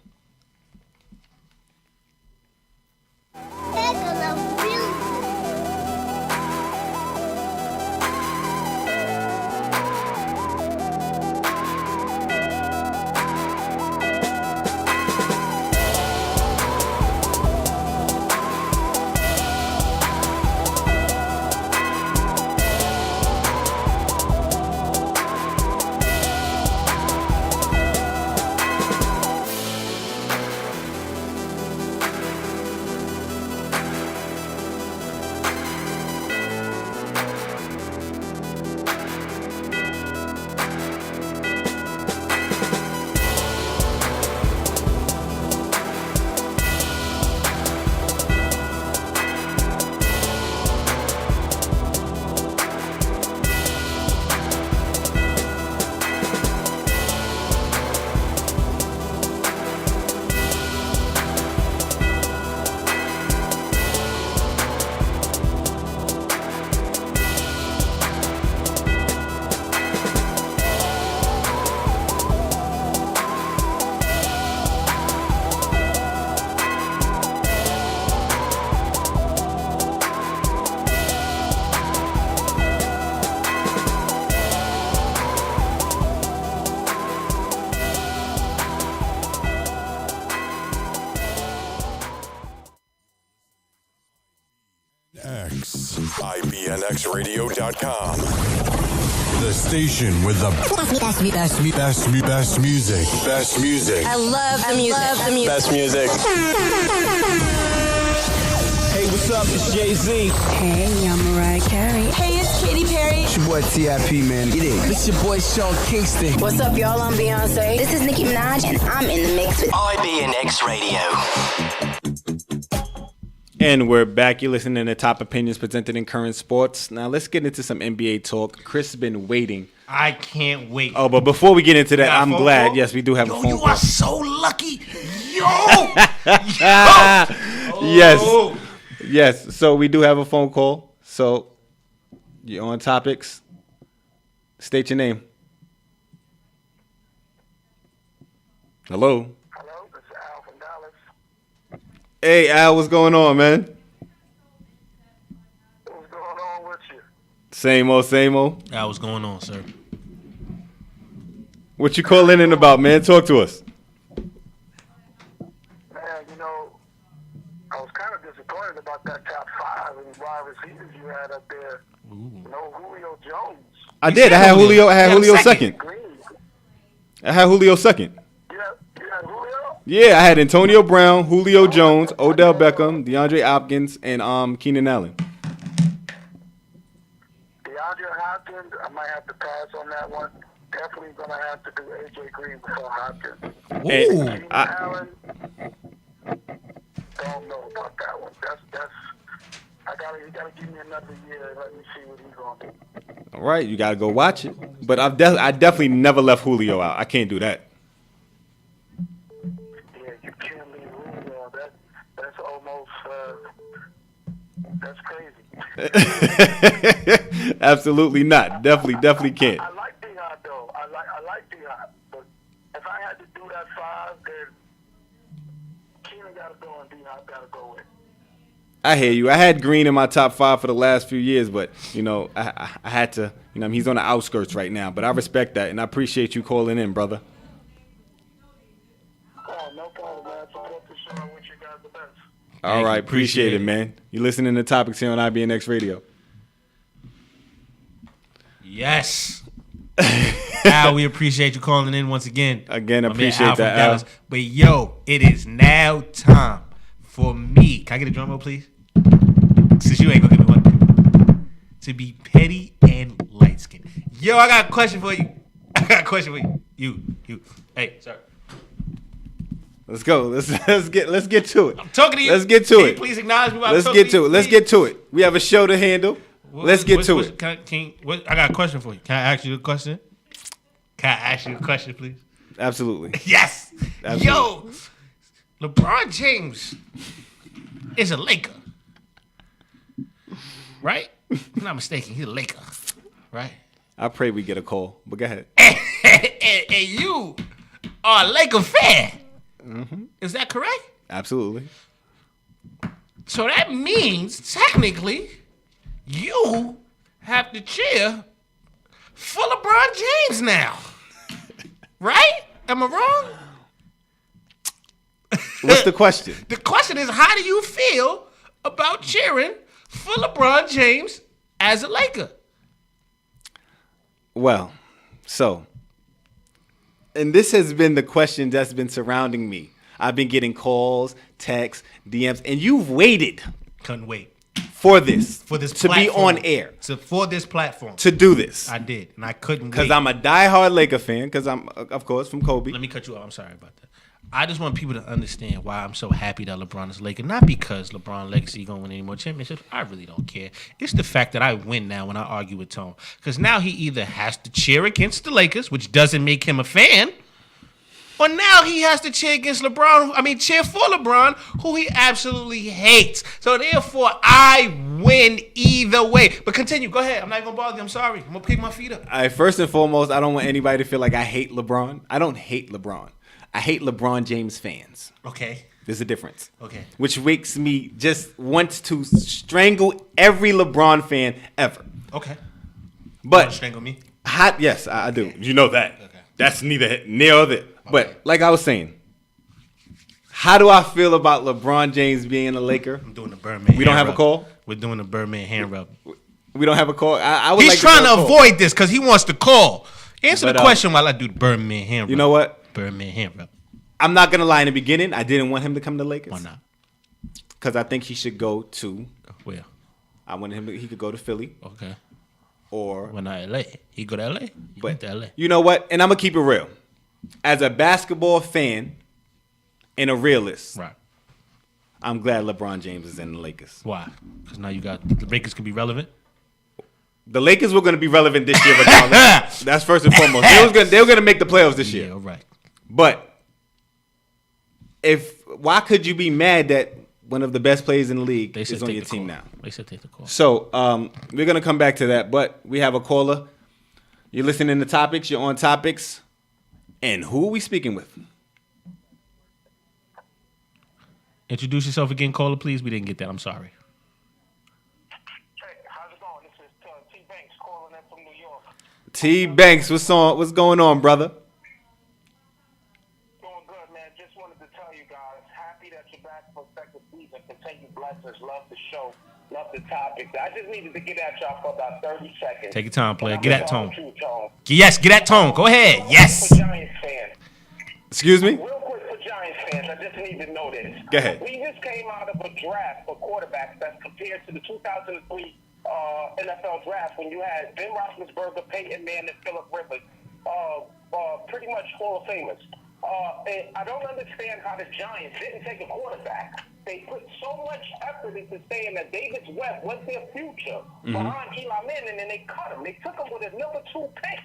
IBNX. IBNXradio.com. The station with the best music. Best music. I love the music. Best music. Hey, what's up? It's Jay-Z. Hey, I'm Mariah Carey. Hey, it's Katy Perry. It's your boy T.I.P., man. Get it. It's your boy Sean Kingston. What's up, y'all? I'm Beyonce. This is Nicki Minaj, and I'm in the mix with IBNX Radio. And we're back. You're listening to Top Opinions presented in current sports. Now let's get into some NBA talk. Chris has been waiting. I can't wait. Oh, but before we get into that, I'm glad. Call? Yes, we do have a phone you call. are so lucky. Yo. Yes. Yes. So we do have a phone call. So you're on Topics. State your name. Hello. Hello, this is Al from Dallas. Hey, Al, what's going on, man? What's going on with you? Same old, same old. What's going on, sir? What you calling in about, man? Talk to us. Man, you know, I was kind of disappointed about that top 5 and wide receivers you had up there. No Julio Jones. I did. I had Julio. I had Julio second. Green. I had Julio second. You had Julio? Yeah, I had Antonio Brown, Julio Jones, Odell Beckham, DeAndre Hopkins, and Keenan Allen. DeAndre Hopkins, I might have to pass on that one. Definitely going to have to do A.J. Green before Hopkins. And Keenan Allen, don't know about that one. You gotta give me another year and let me see what he's going to do. all right, you gotta go watch it. But I definitely never left Julio out. I can't do that. Yeah, you can't leave Julio. That's almost, that's crazy. Absolutely not. Definitely can't. I like D-Hop, though. I like D-Hop. But if I had to do that 5, then Keenan got to go and D-Hop got to go with. I hear you. I had Green in my top 5 for the last few years, but you know, I had to. You know, he's on the outskirts right now. But I respect that, and I appreciate you calling in, brother. Oh, no problem, man. Support the show. I wish you guys the best. All right, appreciate it, man. You listening to Topics here on IBNX Radio. Yes. Al, we appreciate you calling in once again. Again, My man appreciate Al from that, Al. Dallas. But yo, it is now time for me. Can I get a drum roll, please? Since you ain't gonna give me one. To be petty and light skinned. Yo, I got a question for you. You. Hey, sorry. Let's go. Let's get to it. I'm talking to you. Let's get to Can you it. please acknowledge me while I'm Let's talking get to it. Let's please? get to it. We have a show to handle. Let's get to it. I got a question for you. Can I ask you a question? Please? Absolutely. Yes. Absolutely. Yo, LeBron James is a Laker. Right? If I'm not mistaken, he's a Laker. Right? I pray we get a call, but go ahead. and you are a Laker fan. Mm-hmm. Is that correct? Absolutely. So that means, technically, you have to cheer for LeBron James now. Right? Am I wrong? What's the question? The question is, how do you feel about cheering for LeBron James as a Laker? Well, so, and this has been the question that's been surrounding me. I've been getting calls, texts, DMs, and you've waited Couldn't wait. for this For this to platform, be on air, for this platform. to do this. I did, and I couldn't wait. Because I'm a diehard Laker fan, because I'm, of course, from Kobe. Let me cut you off. I'm sorry about that. I just want people to understand why I'm so happy that LeBron is a Laker. Not because LeBron legacy gonna win any more championships. I really don't care. It's the fact that I win now when I argue with Tone. Because now he either has to cheer against the Lakers, which doesn't make him a fan, or now he has to cheer against LeBron. Cheer for LeBron, who he absolutely hates. So therefore, I win either way. But continue. Go ahead. I'm not gonna bother you. I'm sorry. I'm gonna pick my feet up. All right, first and foremost, I don't want anybody to feel like I hate LeBron. I don't hate LeBron. I hate LeBron James fans. Okay. There's a difference. Okay. Which makes me just want to strangle every LeBron fan ever. Okay. But You wanna strangle me? yes, I do. You know that. Okay. That's neither near nor there. But like I was saying, how do I feel about LeBron James being a Laker? I'm doing the Birdman. We don't have a era call? We're doing a Birdman hand rub. We don't have a call. I would He's like trying to avoid this because he wants to call. Answer the question while I do the Birdman hand rub. You know what? Birdman hand rub. I'm not gonna lie. In the beginning, I didn't want him to come to Lakers. Why not? Because I think he should go to. Where? I wanted him. He could go to Philly. Okay. Or when I LA, he go to LA. He went to LA. You know what? And I'm gonna keep it real. As a basketball fan and a realist, right? I'm glad LeBron James is in the Lakers. Why? Because now you got the Lakers can be relevant. The Lakers were gonna be relevant this year, regardless. That's first and foremost. They were gonna make the playoffs this year. Yeah, right. But why could you be mad that one of the best players in the league is on your team now? They said take the call. So we're going to come back to that, but we have a caller. You're listening to Topics. You're on Topics. And who are we speaking with? Introduce yourself again, caller, please. We didn't get that. I'm sorry. Hey, how's it going? This is T.Banks calling in from New York. T.Banks, what's going on, brother? Doing good, man. Just wanted to tell you guys, happy that you're back for second season. Continue blessings. Love the show. Love the topic. I just needed to get at y'all for about 30 seconds. Take your time, player. Get that tone. Tone. Yes, get that tone. Go ahead. Yes. For Giants fans. Excuse me? Real quick for Giants fans, I just need to know this. Go ahead. We just came out of a draft for quarterbacks that's compared to the 2003 NFL draft when you had Ben Roethlisberger, Peyton Manning, and Phillip Rivers, pretty much Hall of Famers. And I don't understand how the Giants didn't take a quarterback. They put so much effort into saying that Davis Webb was their future behind Eli Manning, and they cut him. They took him with a number 2 pick,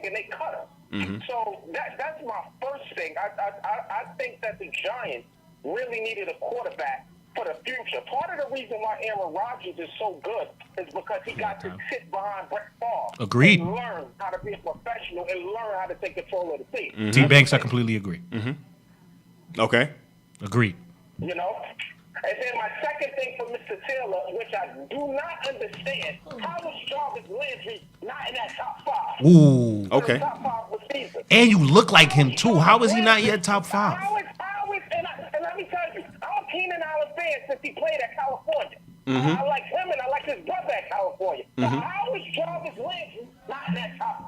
and they cut him. So that's my first thing. I think that the Giants really needed a quarterback for the future. Part of the reason why Aaron Rodgers is so good is because he got to sit behind Brett Favre. Agreed. And learn how to be a professional and learn how to take control of the team. T-Banks, I completely agree. Okay. Agreed. You know? And then my second thing for Mr. Taylor, which I do not understand, how was Jarvis Landry not in that top 5? Ooh. Okay. Top 5 receivers. And you look like him, too. How is he not yet top 5? And let me tell you, I'm a Keenan Allen fan since he played at California. I like him and I like his brother at California. How is Jarvis Landry not in that top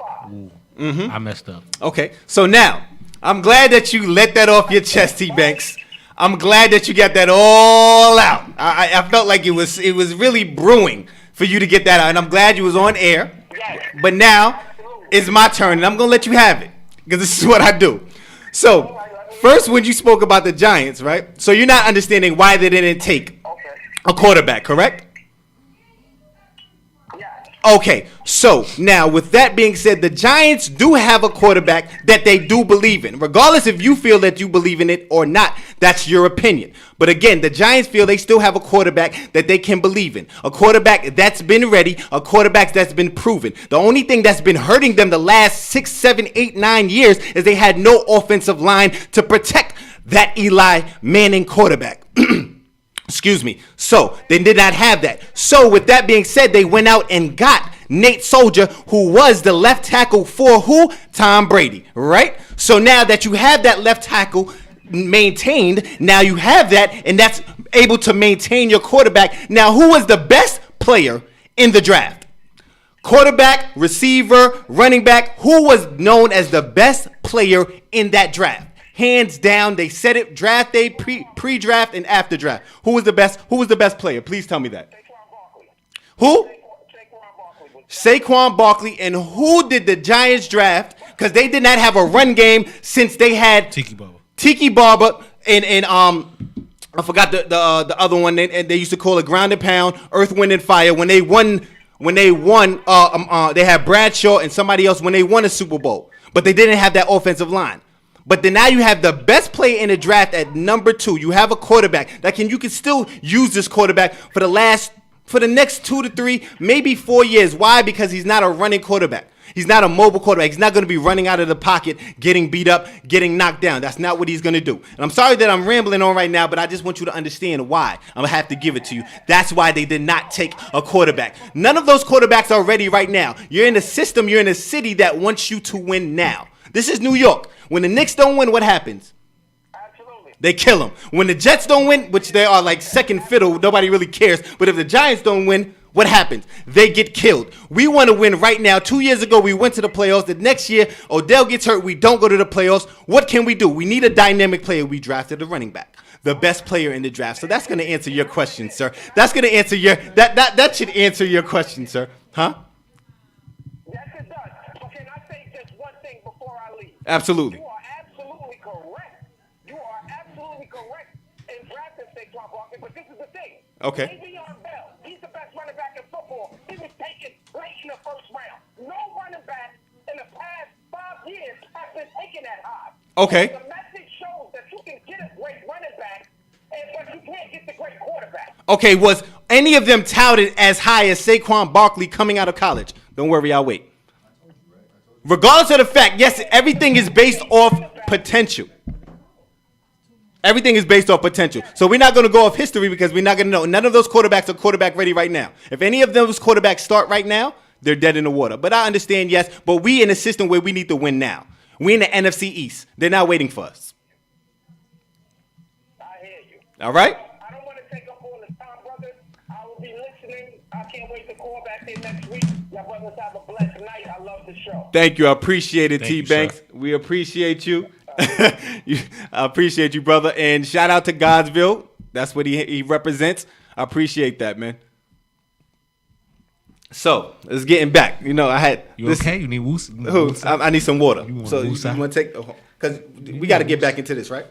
5? I messed up. Okay. So now, I'm glad that you let that off your chest, T-Banks. I'm glad that you got that all out. I felt like it was really brewing for you to get that out, and I'm glad you was on air. But now it's my turn, and I'm gonna let you have it because this is what I do. So first, when you spoke about the Giants, right? So you're not understanding why they didn't take a quarterback, correct? Okay, so now with that being said, the Giants do have a quarterback that they do believe in. Regardless if you feel that you believe in it or not, that's your opinion. But again, the Giants feel they still have a quarterback that they can believe in. A quarterback that's been ready, a quarterback that's been proven. The only thing that's been hurting them the last 6, 7, 8, 9 years is they had no offensive line to protect that Eli Manning quarterback. Excuse me. So they did not have that. So with that being said, they went out and got Nate Soldier, who was the left tackle for who? Tom Brady, right? So now that you have that left tackle maintained, now you have that, and that's able to maintain your quarterback. Now, who was the best player in the draft? Quarterback, receiver, running back. Who was known as the best player in that draft? Hands down, they said it draft day, pre-draft, and after draft. Who was the best? Who was the best player? Please tell me that. Who? Saquon Barkley. And who did the Giants draft? Because they did not have a run game since they had Tiki Barber and I forgot the other one. They used to call it ground and pound, Earth, Wind and Fire. When they won, they had Bradshaw and somebody else when they won a Super Bowl, but they didn't have that offensive line. But then now you have the best player in the draft at number 2. You have a quarterback that you can still use this quarterback for the next 2 to 3, maybe 4 years. Why? Because he's not a running quarterback. He's not a mobile quarterback. He's not going to be running out of the pocket, getting beat up, getting knocked down. That's not what he's going to do. And I'm sorry that I'm rambling on right now, but I just want you to understand why. I'm going to have to give it to you. That's why they did not take a quarterback. None of those quarterbacks are ready right now. You're in a system, you're in a city that wants you to win now. This is New York. When the Knicks don't win, what happens? They kill them. When the Jets don't win, which they are like second fiddle, nobody really cares. But if the Giants don't win, what happens? They get killed. We want to win right now. 2 years ago, we went to the playoffs. The next year, Odell gets hurt. We don't go to the playoffs. What can we do? We need a dynamic player. We drafted a running back, the best player in the draft. So that's going to answer your question, sir. That's going to answer your that should answer your question, sir. Huh? Yes, it does. But can I say just one thing before I leave? Absolutely. You are absolutely correct. You are absolutely correct in drafting Saquon Barkley, but this is the thing. Okay. Le'Veon Bell, he's the best running back in football. He was taken late in the first round. No running back in the past 5 years has been taken that high. Okay. The message shows that you can get a great running back, but you can't get the great quarterback. Okay, was any of them touted as high as Saquon Barkley coming out of college? Don't worry, I'll wait. Regardless of the fact, yes, everything is based off potential. Everything is based off potential. So we're not going to go off history because we're not going to know. None of those quarterbacks are quarterback ready right now. If any of those quarterbacks start right now, they're dead in the water. But I understand, yes, but we in a system where we need to win now. We in the NFC East. They're not waiting for us. I hear you. All right? I don't want to take up all the time, brothers. I will be listening. I can't wait to call back in next week. Y'all brothers have a blessed night. I love the show. Thank you. I appreciate it, Thank T. you, Banks. sir. We appreciate you. I appreciate you, brother. And shout out to Godsville. That's what he represents. I appreciate that, man. So, let's getting back. You know, I had You this. okay? You need woos? Who? I need some water. You want So, you woosah? want to take, because we got to get back into this, right?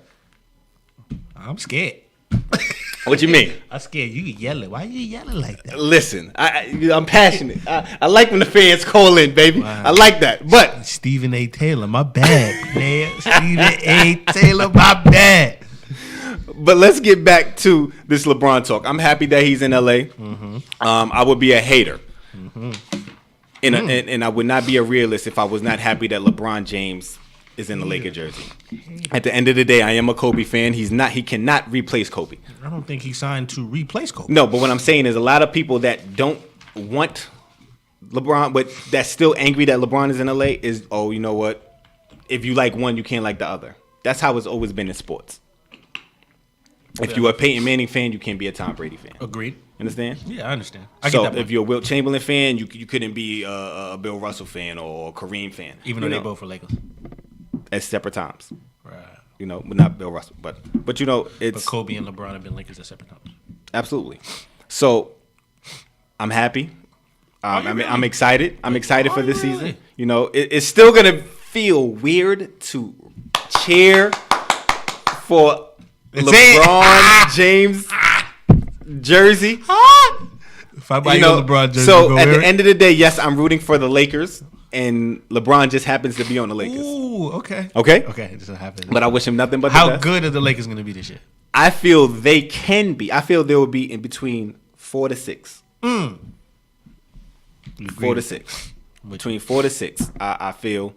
I'm scared. What you mean? I'm scared. You yelling. Why you yelling like that? Listen, I'm passionate. I like when the fans call in, baby. Wow. I like that. But Stephen A. Taylor, my bad, man. Stephen A. Taylor, my bad. But let's get back to this LeBron talk. I'm happy that he's in LA. Mm-hmm. I would be a hater. Mm-hmm. And I would not be a realist if I was not happy that LeBron James is in the Laker jersey. At the end of the day, I am a Kobe fan. He cannot replace Kobe. I don't think he signed to replace Kobe. No, but what I'm saying is a lot of people that don't want LeBron, but that's still angry that LeBron is in LA is, oh, you know what? If you like one, you can't like the other. That's how it's always been in sports. If you're a Peyton Manning fan, you can't be a Tom Brady fan. Agreed. Understand? Yeah, I understand. I So get that. if you're a Wilt Chamberlain fan, you couldn't be a Bill Russell fan or a Kareem fan. Even though You they know, both were Lakers. at separate times. Right. You know, but not Bill Russell. But you know, But it's Kobe and LeBron have been Lakers at separate times. absolutely. So I'm happy. I'm excited. I'm excited for this really? season. You know, it's still gonna feel weird to cheer for LeBron James jersey. If I buy You you know, a LeBron jersey, so you go at wear the it? end of the day, yes, I'm rooting for the Lakers, and LeBron just happens to be on the Lakers. Ooh, okay. Okay? Okay, it doesn't happen. But I wish him nothing but the How best. good are the Lakers going to be this year? I feel they can be. I feel they will be in between 4 to 6. 4 to 6. Between 4 to 6. I feel.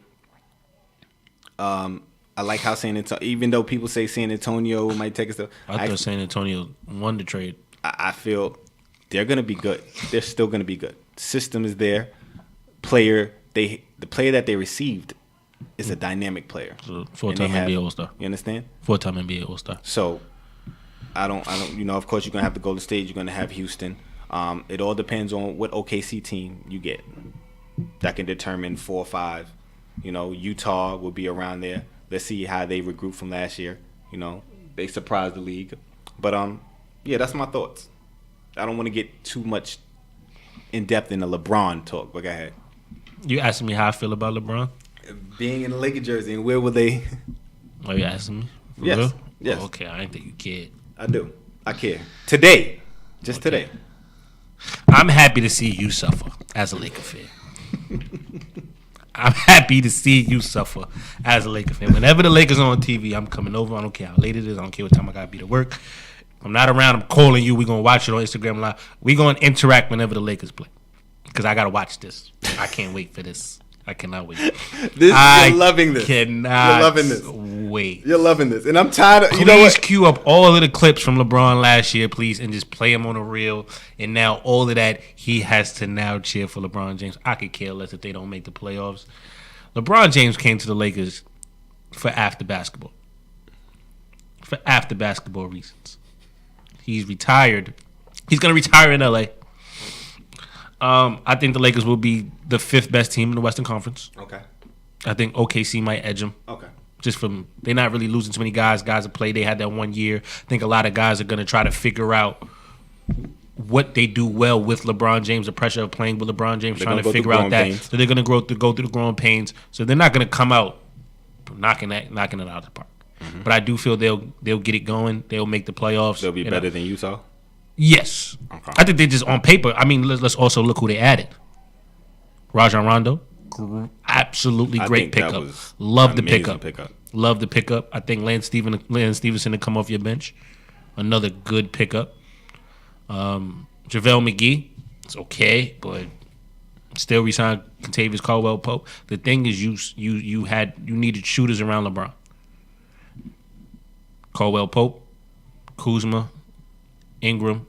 I like how San Antonio, even though people say San Antonio might take us to. I thought San Antonio won the trade. I feel they're gonna be good. They're still gonna be good. System is there. The player that they received is a dynamic player. So, four-time NBA All-Star. You understand? 4-time NBA All-Star. So I don't. You know, of course, you're gonna have to go to stage. You're gonna have Houston. It all depends on what OKC team you get. That can determine 4 or 5. You know, Utah will be around there. Let's see how they regroup from last year. You know, they surprised the league. But yeah, that's my thoughts. I don't want to get too much in depth in the LeBron talk. But go ahead. You asking me how I feel about LeBron? Being in the Laker jersey and where will they? Are you asking me? For Yes. real? Yes. Oh, okay, I didn't think you cared. I do. I care. Today. Just today. I'm happy to see you suffer as a Laker fan. I'm happy to see you suffer as a Laker fan. Whenever the Lakers are on TV, I'm coming over. I don't care how late it is. I don't care what time I gotta be to work. If I'm not around, I'm calling you. We're gonna watch it on Instagram Live. We're gonna interact whenever the Lakers play. Because I gotta watch this. I can't wait for this. I cannot wait. You're loving this. Cannot You're loving this. wait. You're loving this. And I'm tired of, Please you know what? cue up all of the clips from LeBron last year, please, and just play them on a reel. And now all of that, he has to now cheer for LeBron James. I could care less if they don't make the playoffs. LeBron James came to the Lakers for after basketball. for after basketball reasons. He's retired. He's going to retire in LA. I think the Lakers will be the 5th best team in the Western Conference. Okay. I think OKC might edge them. Okay. Just from they're not really losing too many guys. Guys have played. They had that 1 year. I think a lot of guys are going to try to figure out what they do well with LeBron James. The pressure of playing with LeBron James, trying to figure out that. Pains. So they're going to go through the growing pains. So they're not going to come out knocking it out of the park. Mm-hmm. But I do feel they'll get it going. They'll make the playoffs. They'll be better than Utah. Yes, okay. I think they just on paper. I mean, let's also look who they added. Rajon Rondo, absolutely great pickup. Love the pickup. Love the pickup. I think Lance Stevenson to come off your bench, another good pickup. JaVale McGee, it's okay, but still re-signed Kentavious Caldwell-Pope. The thing is, you needed shooters around LeBron. Caldwell-Pope, Kuzma, Ingram,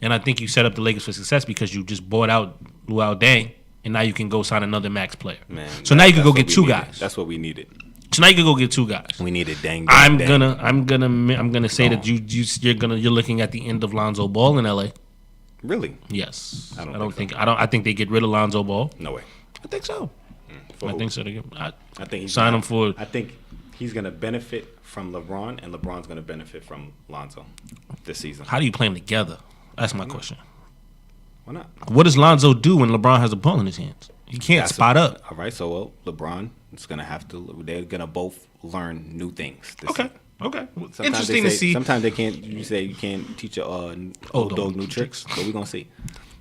and I think you set up the Lakers for success because you just bought out Luol Deng, and now you can go sign another max player. Man, so now you can go get 2 guys. That's what we needed. So now you can go get 2 guys. We needed Deng. I'm gonna say that you're looking at the end of Lonzo Ball in LA. Really? Yes. I think they get rid of Lonzo Ball. No way. I think so. I think so. I think sign him for. I think he's gonna benefit from LeBron, and LeBron's gonna benefit from Lonzo this season. How do you play them together? That's my question. Why not? What does Lonzo do when LeBron has a ball in his hands? He can't spot up. All right, so LeBron is gonna have to. They're gonna both learn new things. Okay. Interesting to see. Sometimes they can't. You say you can't teach a old dog new tricks, but we're gonna see.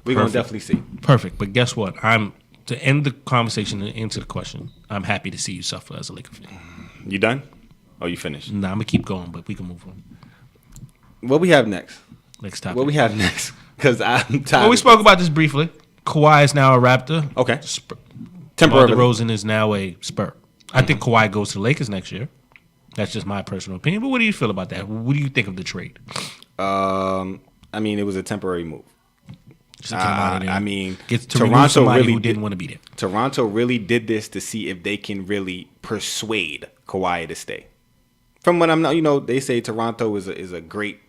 We're gonna definitely see. Perfect. But guess what? To end the conversation and answer the question, I'm happy to see you suffer as a Laker fan. You done? Or you finished? Nah, I'm gonna keep going, but we can move on. What we have next? Next topic. What we have next? Because I'm tired. Well, we spoke about this briefly. Kawhi is now a Raptor. Okay. DeMar DeRozan is now a Spur. I think Kawhi goes to the Lakers next year. That's just my personal opinion. But what do you feel about that? What do you think of the trade? I mean, it was a temporary move. Toronto really didn't want to be there. Toronto really did this to see if they can really persuade Kawhi to stay. From what I'm not, they say Toronto is a great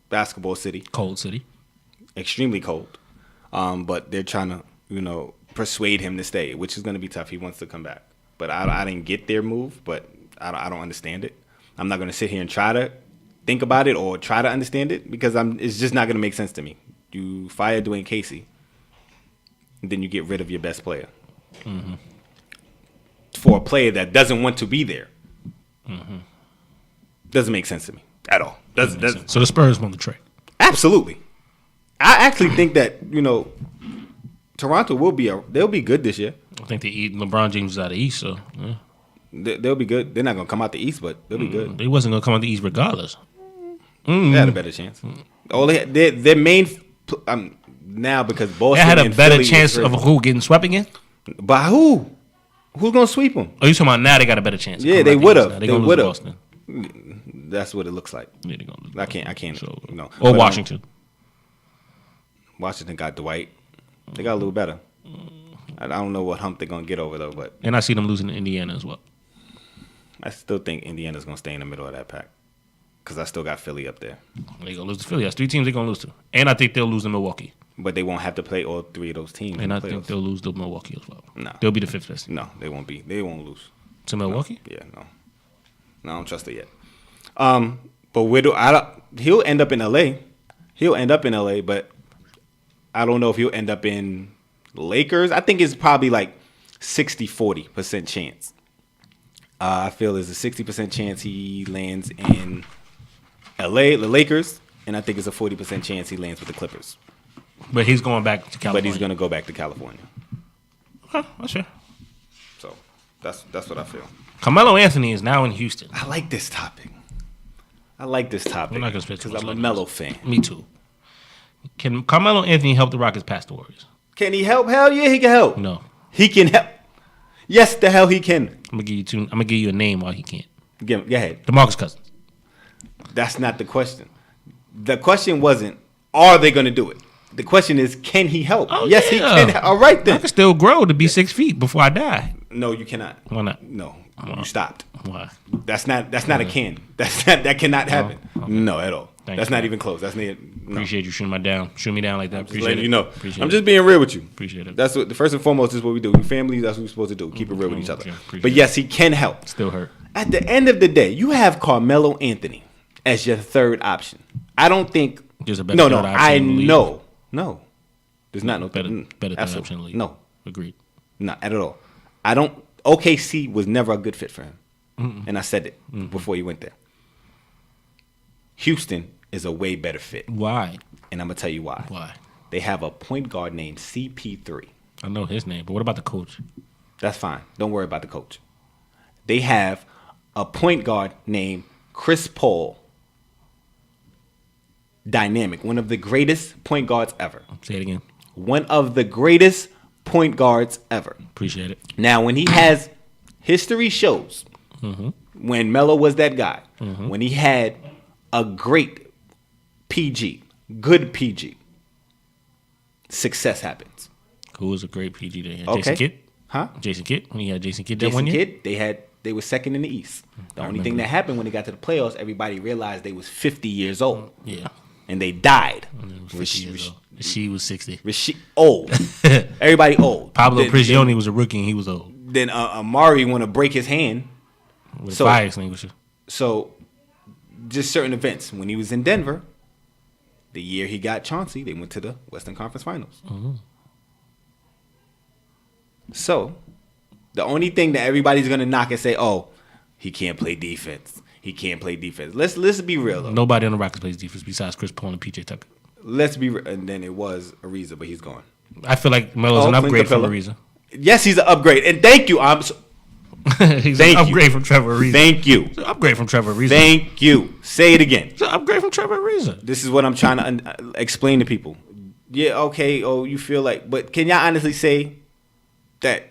basketball city, cold city, extremely cold. But they're trying to persuade him to stay, which is going to be tough. He wants to come back, but I didn't get their move, but I don't understand it. I'm not going to sit here and try to think about it or try to understand it because it's just not going to make sense to me. You fire Dwayne Casey, and then you get rid of your best player for a player that doesn't want to be there. Doesn't make sense to me at all. Doesn't. So the Spurs won the trade. Absolutely. I actually think that Toronto they'll be good this year. I think LeBron James is out of the East, so yeah. They'll be good. They're not gonna come out the East, but they'll be good. They wasn't gonna come out the East regardless. They had a better chance. Their main now because Boston they had a better chance of who getting swept again. By who? Who's gonna sweep them? Oh, you talking about now? They got a better chance. Yeah, they would have. They would have. That's what it looks like. Yeah, they're gonna lose. I can't. So, or Washington. Washington got Dwight. They got a little better. I don't know what hump they're gonna get over though, but and I see them losing to Indiana as well. I still think Indiana's gonna stay in the middle of that pack because I still got Philly up there. They gonna lose to Philly. That's 3 teams they're gonna lose to, and I think they'll lose to Milwaukee. But they won't have to play all 3 of those teams. And I think they'll lose to Milwaukee as well. No, they'll be the 5th best. No, they won't be. They won't lose to Milwaukee. No. Yeah, no, I don't trust it yet. But he'll end up in LA. He'll end up in LA, but I don't know if he'll end up in Lakers. I think it's probably like 60-40% chance. I feel there's a 60% chance he lands in LA, the Lakers, and I think it's a 40% chance he lands with the Clippers. But he's going back to California. But he's going to go back to California. Okay, that's fair. So that's what I feel. Carmelo Anthony is now in Houston. I like this topic. I'm not going to because I'm a Melo fan. Me too. Can Carmelo Anthony help the Rockets past the Warriors? Can he help? Hell yeah, he can help. No. He can help. Yes, the hell he can. I'm gonna give you a name while he can't. Go ahead. DeMarcus Cousins. That's not the question. The question wasn't, are they going to do it? The question is, can he help? Oh, yes, yeah. he can. All right, then. I can still grow to be 6 feet before I die. No, you cannot. Why not? No. You stopped. Why? That's not a can. That cannot happen. Okay. No, at all. That's not even close. That's near. No. Appreciate you shooting me down like that. Appreciate it. You know. I'm just being real with you. Appreciate it. That's what the first and foremost is what we do. We family. That's what we're supposed to do. Keep it real with each other. But yes, he can help. Still hurt. At the end of the day, you have Carmelo Anthony as your third option. I don't think. There's a better third option. I know. No, there's not no better third option in the league. No, agreed. Not at all. I don't. OKC was never a good fit for him, and I said it before he went there. Houston is a way better fit. Why? And I'm gonna tell you why. Why? They have a point guard named CP3. I know his name, but what about the coach? That's fine. Don't worry about the coach. They have a point guard named Chris Paul. Dynamic. One of the greatest point guards ever. Say it again. One of the greatest point guards ever. Appreciate it. Now, when he has history shows, when Melo was that guy, when he had a great PG, good PG, success happens. Who was a great PG then? Okay. Jason Kidd? Huh? Jason Kidd? When he had Jason Kidd that one year? Jason Kidd, they were second in the East. The only thing that happened when they got to the playoffs, everybody realized they was 50 years old. Yeah. And they died. She was 60. Old. Everybody old. Pablo Prigioni was a rookie and he was old. Then Amari want to break his hand. With a fire extinguisher. So, just certain events. When he was in Denver, the year he got Chauncey, they went to the Western Conference Finals. So, the only thing that everybody's going to knock and say, oh, he can't play defense. He can't play defense. Let's be real, though. Nobody on the Rockets plays defense besides Chris Paul and PJ Tucker. Let's be real. And then it was Ariza, but he's gone. I feel like Melo's an upgrade from Ariza. Yes, he's an upgrade. And thank you. He's an upgrade from Trevor Ariza. Thank you. It's an upgrade from Trevor Ariza. Thank you. Say it again. It's an upgrade from Trevor Ariza. This is what I'm trying to explain to people. Yeah, okay. Oh, you feel like. But can y'all honestly say that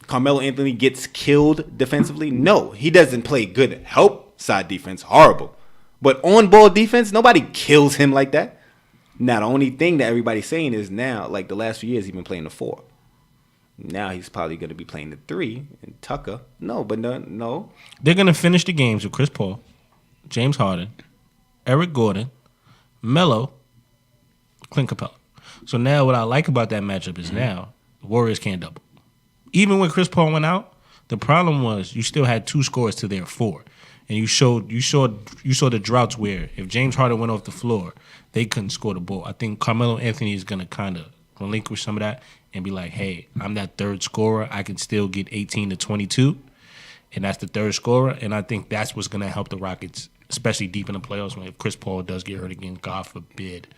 Carmelo Anthony gets killed defensively? No, he doesn't play good help side defense. Horrible. But on-ball defense, nobody kills him like that. Now, the only thing that everybody's saying is now, like the last few years, he's been playing the 4. Now he's probably going to be playing the 3. And Tucker, no. They're going to finish the games with Chris Paul, James Harden, Eric Gordon, Melo, Clint Capella. So now what I like about that matchup is now the Warriors can't double. Even when Chris Paul went out, the problem was you still had 2 scorers to their 4. And you saw the droughts where if James Harden went off the floor, they couldn't score the ball. I think Carmelo Anthony is going to kind of relinquish some of that and be like, hey, I'm that third scorer. I can still get 18 to 22, and that's the third scorer. And I think that's what's going to help the Rockets, especially deep in the playoffs when if Chris Paul does get hurt again, God forbid.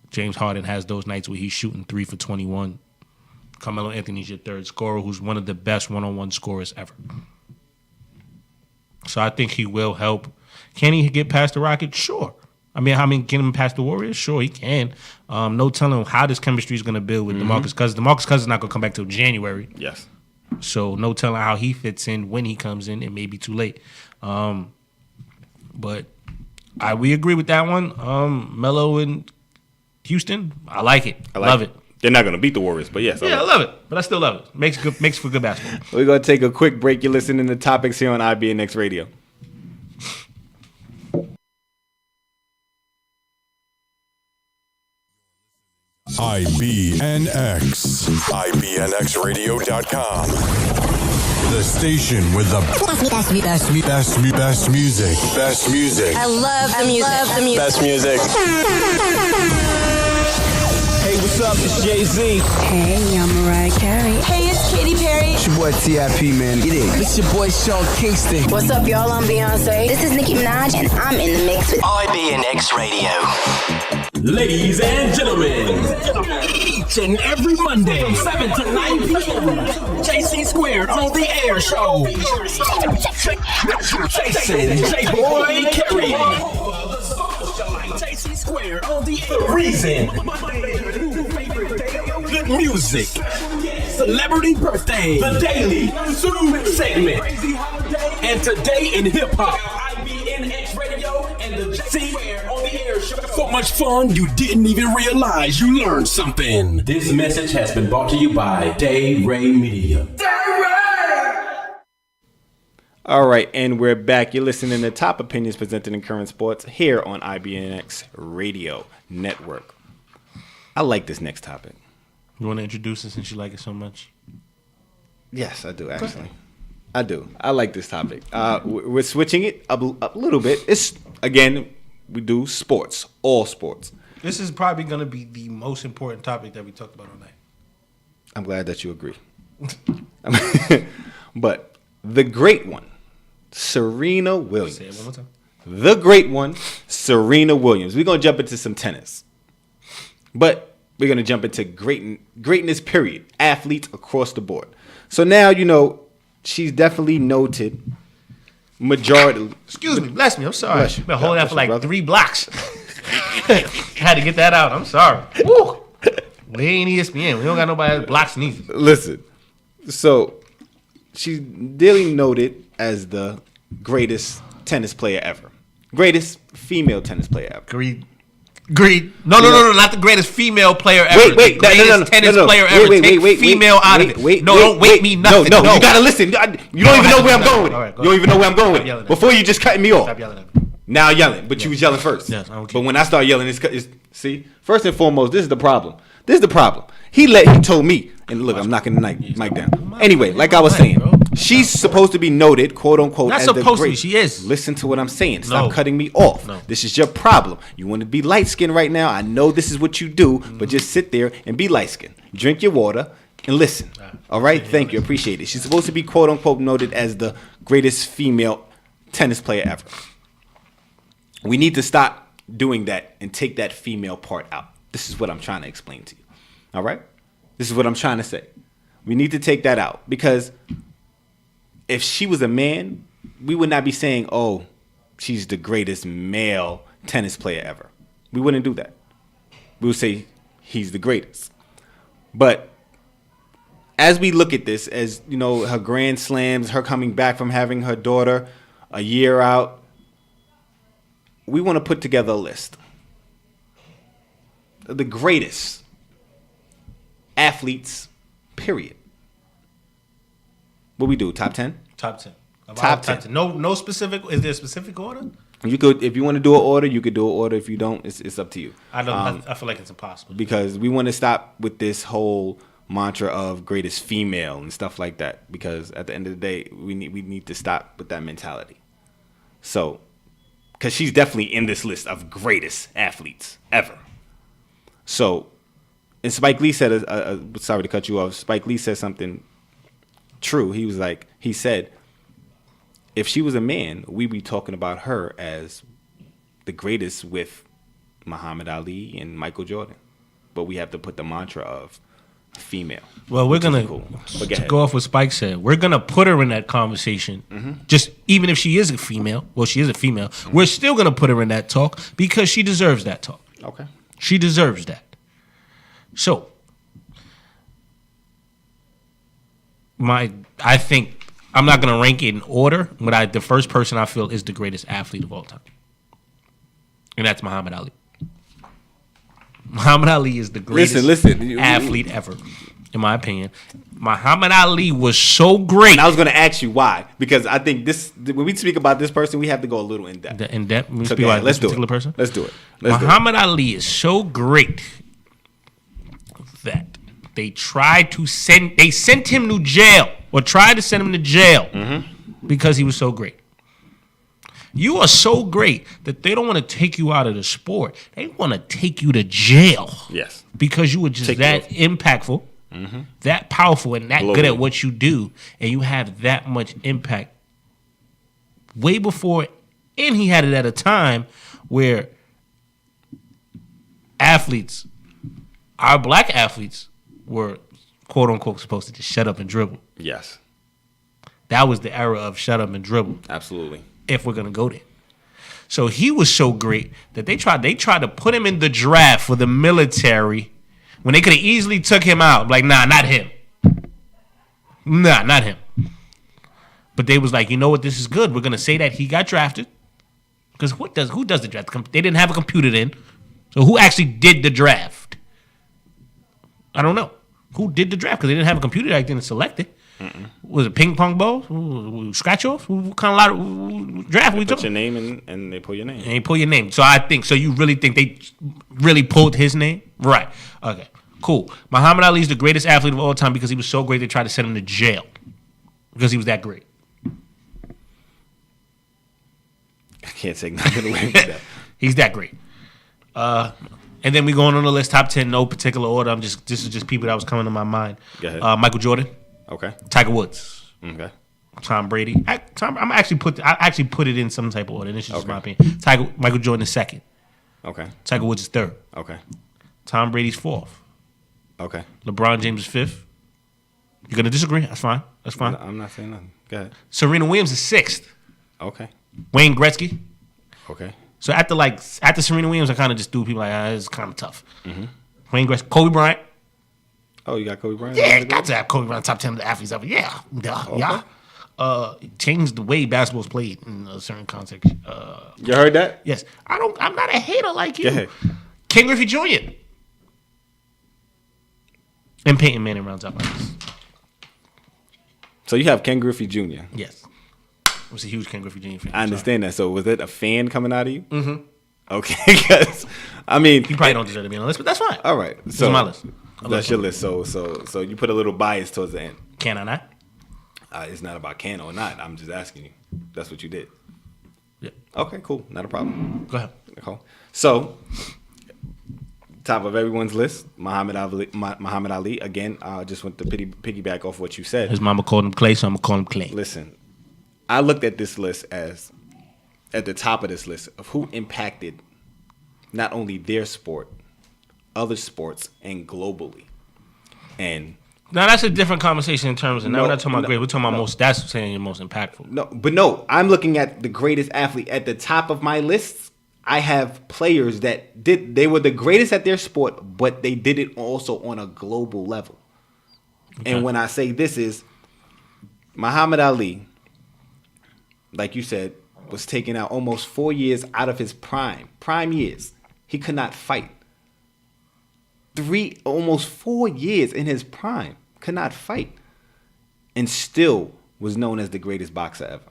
James Harden has those nights where he's shooting 3 for 21. Carmelo Anthony's your third scorer, who's one of the best one-on-one scorers ever. So I think he will help. Can he get past the Rockets? Sure. Get him past the Warriors? Sure, he can. No telling how this chemistry is going to build with DeMarcus Cousins. DeMarcus Cousins is not going to come back till January. Yes. So no telling how he fits in when he comes in. It may be too late. But we agree with that one. Melo and Houston, I like it. Love it. They're not going to beat the Warriors, but yes. I love it. But I still love it. Makes for good basketball. We're going to take a quick break. You're listening to Topics here on IBNX Radio. IBNX. IBNXradio.com. The station with the best music. Best music. I love the music. Best music. Hey, what's up? It's Jay-Z. Hey, I'm Mariah Carey. Hey, it's Katy Perry. It's your boy T.I.P., man. Get it. It's your boy Sean Kingston. What's up, y'all? I'm Beyonce. This is Nicki Minaj, and I'm in the mix with IBNX Radio. Ladies and gentlemen, each and every Monday from 7 to 9 p.m. JC Squared on the Air Show. Jason J-Boy Carey. JC Squared on the Air. The reason. Good music. Celebrity birthday. The daily segment. And today in hip hop. IBNX Radio and the JC Squared on the Air Show. So much fun you didn't even realize you learned something. This message has been brought to you by Day Ray Media. All right, and we're back. You're listening to Top Opinions presented in current sports here on IBNX Radio Network. I like this next topic. You want to introduce it since you like it so much? Yes, I do, actually. I do. I like this topic. We're switching it up a little bit. It's, again, we do sports, all sports. This is probably going to be the most important topic that we talked about all night. I'm glad that you agree. But the great one, Serena Williams. Say it one more time. The great one, Serena Williams. We're going to jump into some tennis. But we're going to jump into greatness, period. Athletes across the board. So now, you know, she's definitely noted majority. Excuse me. Bless me. I'm sorry. Bless you. Been holding that for like brother. 3 blocks. Had to get that out. I'm sorry. Woo. We ain't ESPN. We don't got nobody that blocks neither. Listen. So she's daily noted as the greatest tennis player ever. Greatest female tennis player ever. Agreed. No, not the greatest female player ever. Wait, the greatest tennis player ever. Take female out of it. Don't wait me nothing. No, you gotta listen. You don't even know where I'm going with it. Right, you don't even know where I'm going with it. Before you just cutting me off. Stop yelling at me. Now yelling, but you was yelling first. Yes, I don't care. But when I start yelling, it's see. First and foremost, this is the problem. He told me, and look, I'm knocking the mic down. Anyway, like I was saying, she's supposed to be noted, quote unquote, Not as the supposed to great. be, she is. Listen to what I'm saying. Stop No. cutting me off. No. This is your problem. You want to be light skinned right now. I know this is what you do, but just sit there and be light skinned. Drink your water and listen. All right? Thank you. Appreciate it. She's supposed to be, quote unquote, noted as the greatest female tennis player ever. We need to stop doing that and take that female part out. This is what I'm trying to explain to you. All right? This is what I'm trying to say. We need to take that out because if she was a man, we would not be saying, oh, she's the greatest male tennis player ever. We wouldn't do that. We would say he's the greatest. But as we look at this, as you know, her grand slams, her coming back from having her daughter a year out, we want to put together a list of the greatest athletes, period. What we do? Top 10? Top 10. Top 10. No specific. Is there a specific order? You could, if you want to do an order, you could do an order. If you don't, it's up to you. I don't. I feel like it's impossible because we want to stop with this whole mantra of greatest female and stuff like that. Because at the end of the day, we need to stop with that mentality. So, because she's definitely in this list of greatest athletes ever. So, and Spike Lee said, sorry to cut you off. Spike Lee said something true. He said, if she was a man, we'd be talking about her as the greatest with Muhammad Ali and Michael Jordan. But we have to put the mantra of female. Well, we're going to go off what Spike said. We're going to put her in that conversation. Mm-hmm. Just even if she is a female. Well, she is a female. Mm-hmm. We're still going to put her in that talk because she deserves that talk. Okay. She deserves that. So, I think I'm not going to rank it in order, but the first person I feel is the greatest athlete of all time. And that's Muhammad Ali. Muhammad Ali is the greatest athlete ever, in my opinion. Muhammad Ali was so great. And I was going to ask you why, because I think when we speak about this person, we have to go a little in depth. In depth? So let's do it. Person? Let's do it. Muhammad Ali is so great that they sent him to jail, or tried to send him to jail, because he was so great. You are so great that they don't want to take you out of the sport. They want to take you to jail. Yes. Because you were just that impactful, that powerful, and that good at what you do, and you have that much impact way before, and he had it at a time where athletes, our black athletes, were quote unquote supposed to just shut up and dribble. Yes. That was the era of shut up and dribble. Absolutely. If we're gonna go there. So he was so great that they tried to put him in the draft for the military when they could have easily took him out. Like, nah, not him. Nah, not him. But they was like, you know what, this is good. We're gonna say that he got drafted. Because who does the draft? They didn't have a computer then. So who actually did the draft? I don't know. Who did the draft? Because they didn't have a computer back then to select it. Was it ping pong balls? Scratch off? What kind of draft we Put talking? your name in, and they pull your name. And they pull your name. So you really think they really pulled his name? Right. Okay. Cool. Muhammad Ali is the greatest athlete of all time because he was so great they tried to send him to jail because he was that great. I can't take nothing away from that. He's that great. And then we going on the list, top 10, no particular order. This is just people that was coming to my mind. Go ahead. Michael Jordan. Okay. Tiger Woods. Okay. Tom Brady. I actually put it in some type of order. This is just my opinion. Michael Jordan is second. Okay. Tiger Woods is third. Okay. Tom Brady's fourth. Okay. LeBron James is fifth. You're gonna disagree? That's fine. That's fine. I'm not saying nothing. Go ahead. Serena Williams is sixth. Okay. Wayne Gretzky. Okay. So after Serena Williams, I kind of just threw people it's kind of tough. Mm-hmm. Wayne Gretzky, Kobe Bryant. Oh, you got Kobe Bryant? Yeah, got to have Kobe Bryant top 10 of the athletes ever. Yeah, yeah. Changed the way basketball's played in a certain context. You heard that? Yes. I'm not a hater like you. Go ahead. Ken Griffey Jr. And Peyton Manning rounds out my list. So you have Ken Griffey Jr. Yes. I was a huge Ken Griffey Jr. fan. I understand that. So was it a fan coming out of you? Mm-hmm. Okay, because he probably don't deserve to be on the list, but that's fine. All right, so this is my list. That's your list. So you put a little bias towards the end. Can I not? It's not about can or not. I'm just asking you. That's what you did. Yeah. Okay, cool. Not a problem. Go ahead. Cool. So, top of everyone's list, Muhammad Ali. Again, I just want to piggyback off what you said. His mama called him Clay, so I'm gonna call him Clay. Listen, I looked at this list as at the top of this list of who impacted not only their sport, other sports, and globally. And now that's a different conversation in terms of now we're not talking about great. We're talking about most. That's saying you're most impactful. No. I'm looking at the greatest athlete at the top of my list. I have players that they were the greatest at their sport, but they did it also on a global level. Okay. And when I say this is Muhammad Ali, like you said, was taken out almost 4 years out of his prime years. He could not fight. Almost 4 years in his prime, could not fight, and still was known as the greatest boxer ever.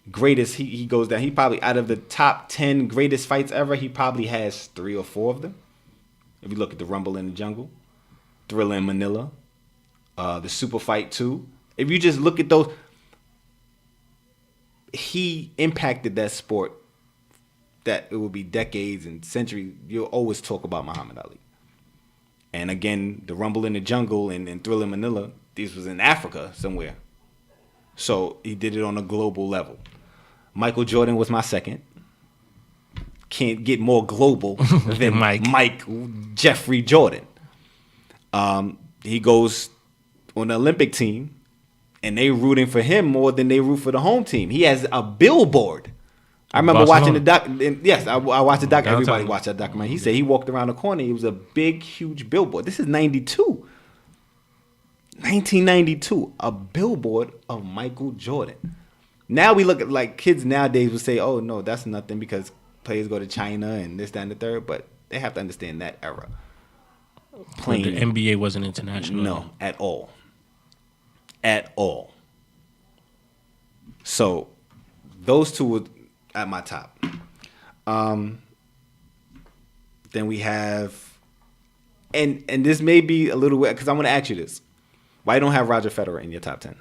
Greatest, he goes down. He probably, out of the top 10 greatest fights ever, he probably has 3 or 4 of them. If you look at the Rumble in the Jungle, Thriller in Manila, the Super Fight 2. If you just look at those, he impacted that sport that it will be decades and centuries. You'll always talk about Muhammad Ali. And again, the Rumble in the Jungle and Thriller in Manila, this was in Africa somewhere. So he did it on a global level. Michael Jordan was my second. Can't get more global than Mike Jeffrey Jordan. He goes on the Olympic team, and they rooting for him more than they root for the home team. He has a billboard. I remember watching the doc. Yes, I watched the doc. Everybody watched that documentary. He said he walked around the corner. It was a big, huge billboard. This is 92. 1992. A billboard of Michael Jordan. Now we look at, like, kids nowadays will say, oh, no, that's nothing because players go to China and this, that, and the third. But they have to understand that era. Playing the NBA wasn't international. No, at all. At all. So those two were at my top. Then we have, and this may be a little weird because I'm going to ask you this: why you don't have Roger Federer in your top 10?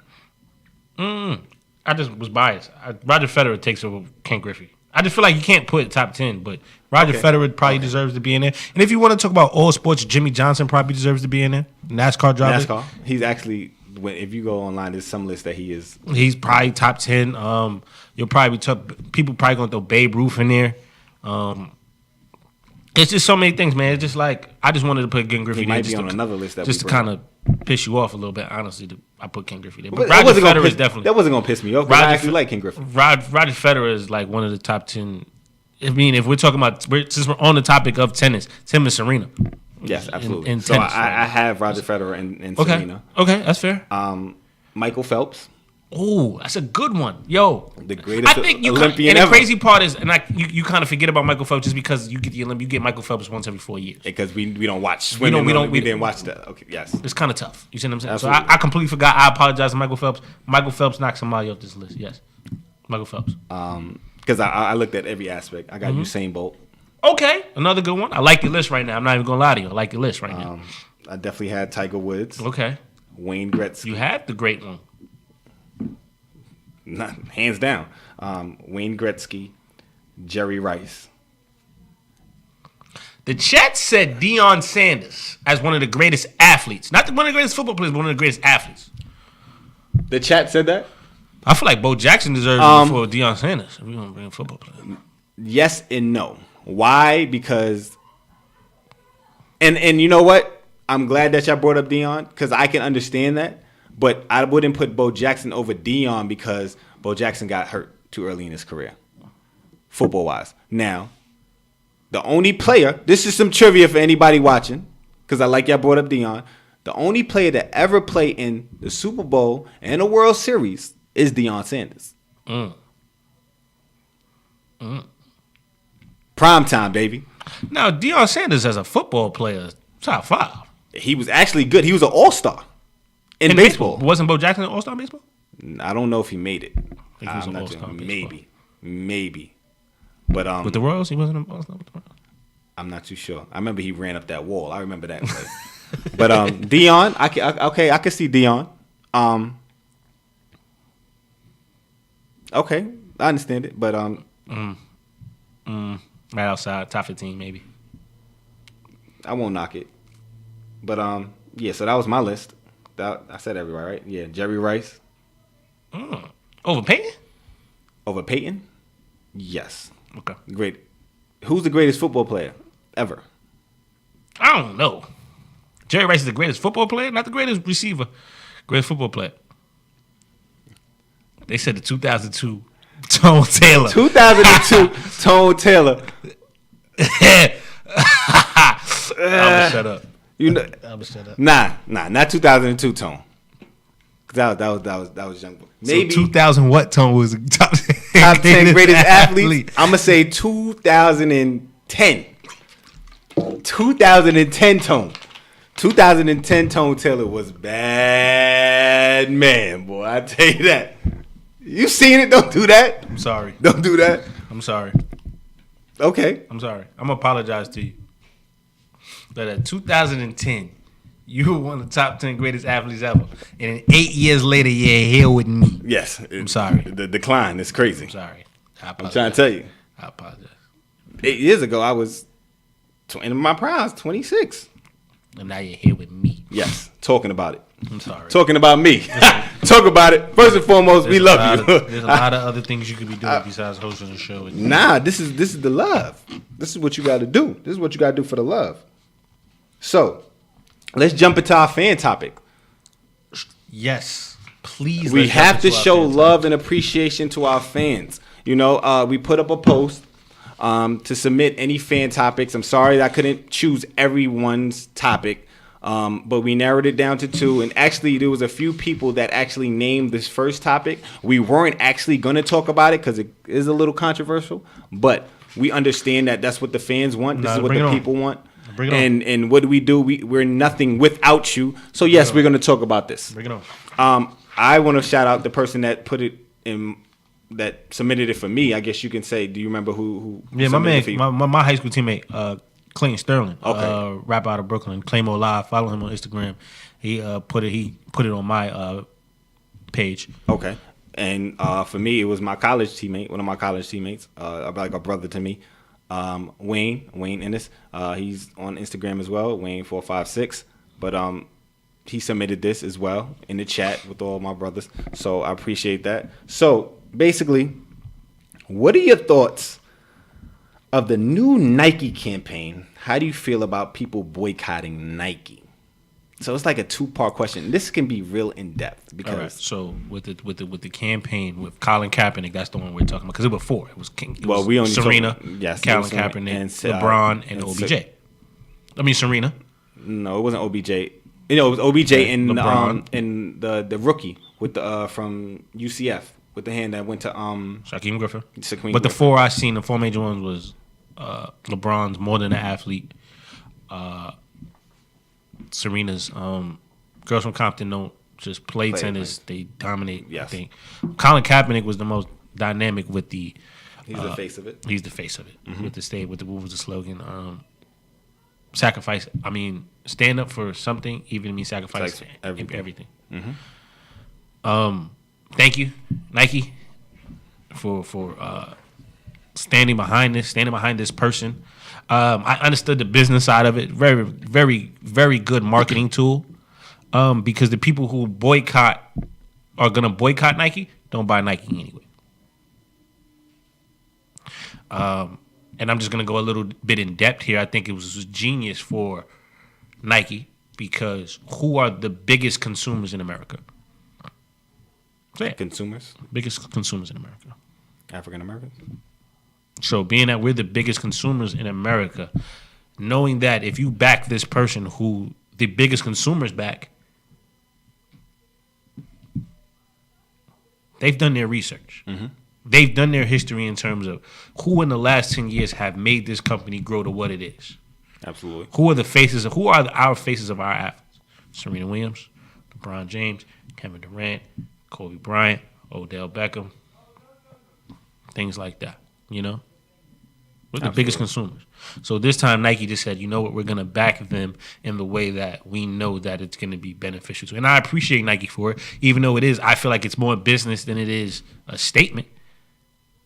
I just was biased. Roger Federer takes over Ken Griffey. I just feel like you can't put top 10, but Roger Federer probably deserves to be in there. And if you want to talk about all sports, Jimmy Johnson probably deserves to be in there. NASCAR driver. NASCAR. He's actually, if you go online, there's some list that he is. He's probably top 10. You'll probably people probably gonna throw Babe Ruth in there. It's just so many things, man. It's just like I just wanted to put Ken Griffey he there. Might be on another list that just to kind of piss you off a little bit. Honestly, I put Ken Griffey there. But Roger Federer is definitely that wasn't gonna piss me off. I actually like Ken Griffey. Roger Federer is like one of the top 10. I mean, if we're talking about since we're on the topic of tennis, Tim and Serena. Yes, absolutely. In so tennis, I have Roger Federer and okay. Serena. Okay, that's fair. Michael Phelps, Oh, that's a good one. Yo. The greatest Olympian and ever. the crazy part is, you kind of forget about Michael Phelps just because you get the Olympic. You get Michael Phelps once every 4 years. Because we don't watch swimming. We didn't watch that. Okay, yes. It's kind of tough. You see what I'm saying? Absolutely. So I completely forgot. I apologize to Michael Phelps. Michael Phelps knocked somebody off this list. Yes. Michael Phelps. Because I looked at every aspect. I got Usain Bolt. Okay. Another good one. I like your list right now. I'm not even going to lie to you. I like your list right now. I definitely had Tiger Woods. Okay. Wayne Gretzky. You had the great one. Not, hands down. Wayne Gretzky, Jerry Rice. The chat said Deion Sanders as one of the greatest athletes. Not one of the greatest football players, but one of the greatest athletes. The chat said that? I feel like Bo Jackson deserves it before Deion Sanders. If we're going to bring a football player. Yes and no. Why? Because, and you know what? I'm glad that y'all brought up Deion because I can understand that. But I wouldn't put Bo Jackson over Deion because Bo Jackson got hurt too early in his career, football-wise. Now, the only player, this is some trivia for anybody watching, because I like y'all brought up Deion. The only player that ever played in the Super Bowl and the World Series is Deion Sanders. Prime time, baby. Now, Deion Sanders as a football player, top 5. He was actually good. He was an all-star in baseball. Wasn't Bo Jackson an all-star in baseball? I don't know if he made it. I think he was an all-star in baseball. Maybe. But with the Royals, he wasn't an all-star with the Royals? I'm not too sure. I remember he ran up that wall. I remember that. But Deion, I can see Deion. Okay, I understand it. But right outside, top 15 maybe. I won't knock it. But yeah, so that was my list. I said everybody, right? Yeah, Jerry Rice. Over Peyton? Over Peyton? Yes. Okay. Great. Who's the greatest football player ever? I don't know. Jerry Rice is the greatest football player, not the greatest receiver. Greatest football player. They said the 2002 Tone Taylor. 2002 Tone Taylor. I'm gonna shut up. You know, I'm gonna shut up. Nah, not 2002 Tone. That was young. Maybe so 2000 what Tone was top 10 greatest athletes. I'm gonna say 2010. 2010 Tone. 2010 Tone Taylor was bad man, boy. I tell you that. You seen it? Don't do that. I'm sorry. Don't do that. I'm sorry. Okay. I'm sorry. I'm gonna apologize to you. But in 2010, you were one of the top 10 greatest athletes ever. And then 8 years later, you're here with me. Yes. I'm sorry. The decline is crazy. I'm sorry. I'm trying to tell you. I apologize. 8 years ago, I was in my prime. I was 26. And now you're here with me. Yes. Talking about it. I'm sorry. Talking about me. Talk about it. First and foremost, we love you. There's a lot of other things you could be doing besides hosting the show. Nah, this is the love. This is what you got to do. This is what you got to do for the love. So, let's jump into our fan topic. Yes, please. We have to show love and appreciation to our fans. You know, we put up a post to submit any fan topics. I'm sorry that I couldn't choose everyone's topic, but we narrowed it down to 2. And actually, there was a few people that actually named this first topic. We weren't actually going to talk about it because it is a little controversial, but we understand that that's what the fans want. This is what the people want. And what do? We're nothing without you. So yes, we're going to talk about this. Bring it on. I want to shout out the person that put it in, that submitted it for me. I guess you can say. Do you remember who? Yeah, my man, my high school teammate, Clayton Sterling, rap out of Brooklyn, Claymore Live. Follow him on Instagram. He put it on my page. Okay. And for me, it was my college teammate, one of my college teammates, like a brother to me. Wayne Ennis. He's on Instagram as well, Wayne456. But he submitted this as well in the chat with all my brothers. So I appreciate that. So basically, what are your thoughts of the new Nike campaign? How do you feel about people boycotting Nike? So it's like a 2-part question. This can be real in depth because. All right. So with the campaign with Colin Kaepernick, that's the one we're talking about because it was 4. It was we only Serena, yes, Colin Kaepernick, and LeBron, and OBJ. I mean Serena. No, it wasn't OBJ. You know, it was OBJ and LeBron. And the rookie with the from UCF with the hand that went to Shaquem Griffin. But the four I seen, the four major ones was LeBron's More Than an Athlete, Serena's Girls from Compton don't just play tennis, they dominate. Yes. I think Colin Kaepernick was the most dynamic with the. He's the face of it. He's the face of it. With the state, what was the slogan? Sacrifice. I mean, stand up for something, even mean sacrifice everything. Thank you, Nike, for standing behind this person. I understood the business side of it. Very, very, very good marketing tool. Because the people who are gonna boycott Nike don't buy Nike anyway. And I'm just gonna go a little bit in depth here. I think it was genius for Nike because who are the biggest consumers in America? Consumers? Biggest consumers in America. African Americans? So being that we're the biggest consumers in America, knowing that if you back this person who the biggest consumers back, they've done their research. They've done their history in terms of who in the last 10 years have made this company grow to what it is. Absolutely. Who are our faces of our athletes? Serena Williams, LeBron James, Kevin Durant, Kobe Bryant, Odell Beckham, things like that, you know? We're the biggest consumers. So this time Nike just said, you know what, we're going to back them in the way that we know that it's going to be beneficial to. And I appreciate Nike for it, even though I feel like it's more business than it is a statement.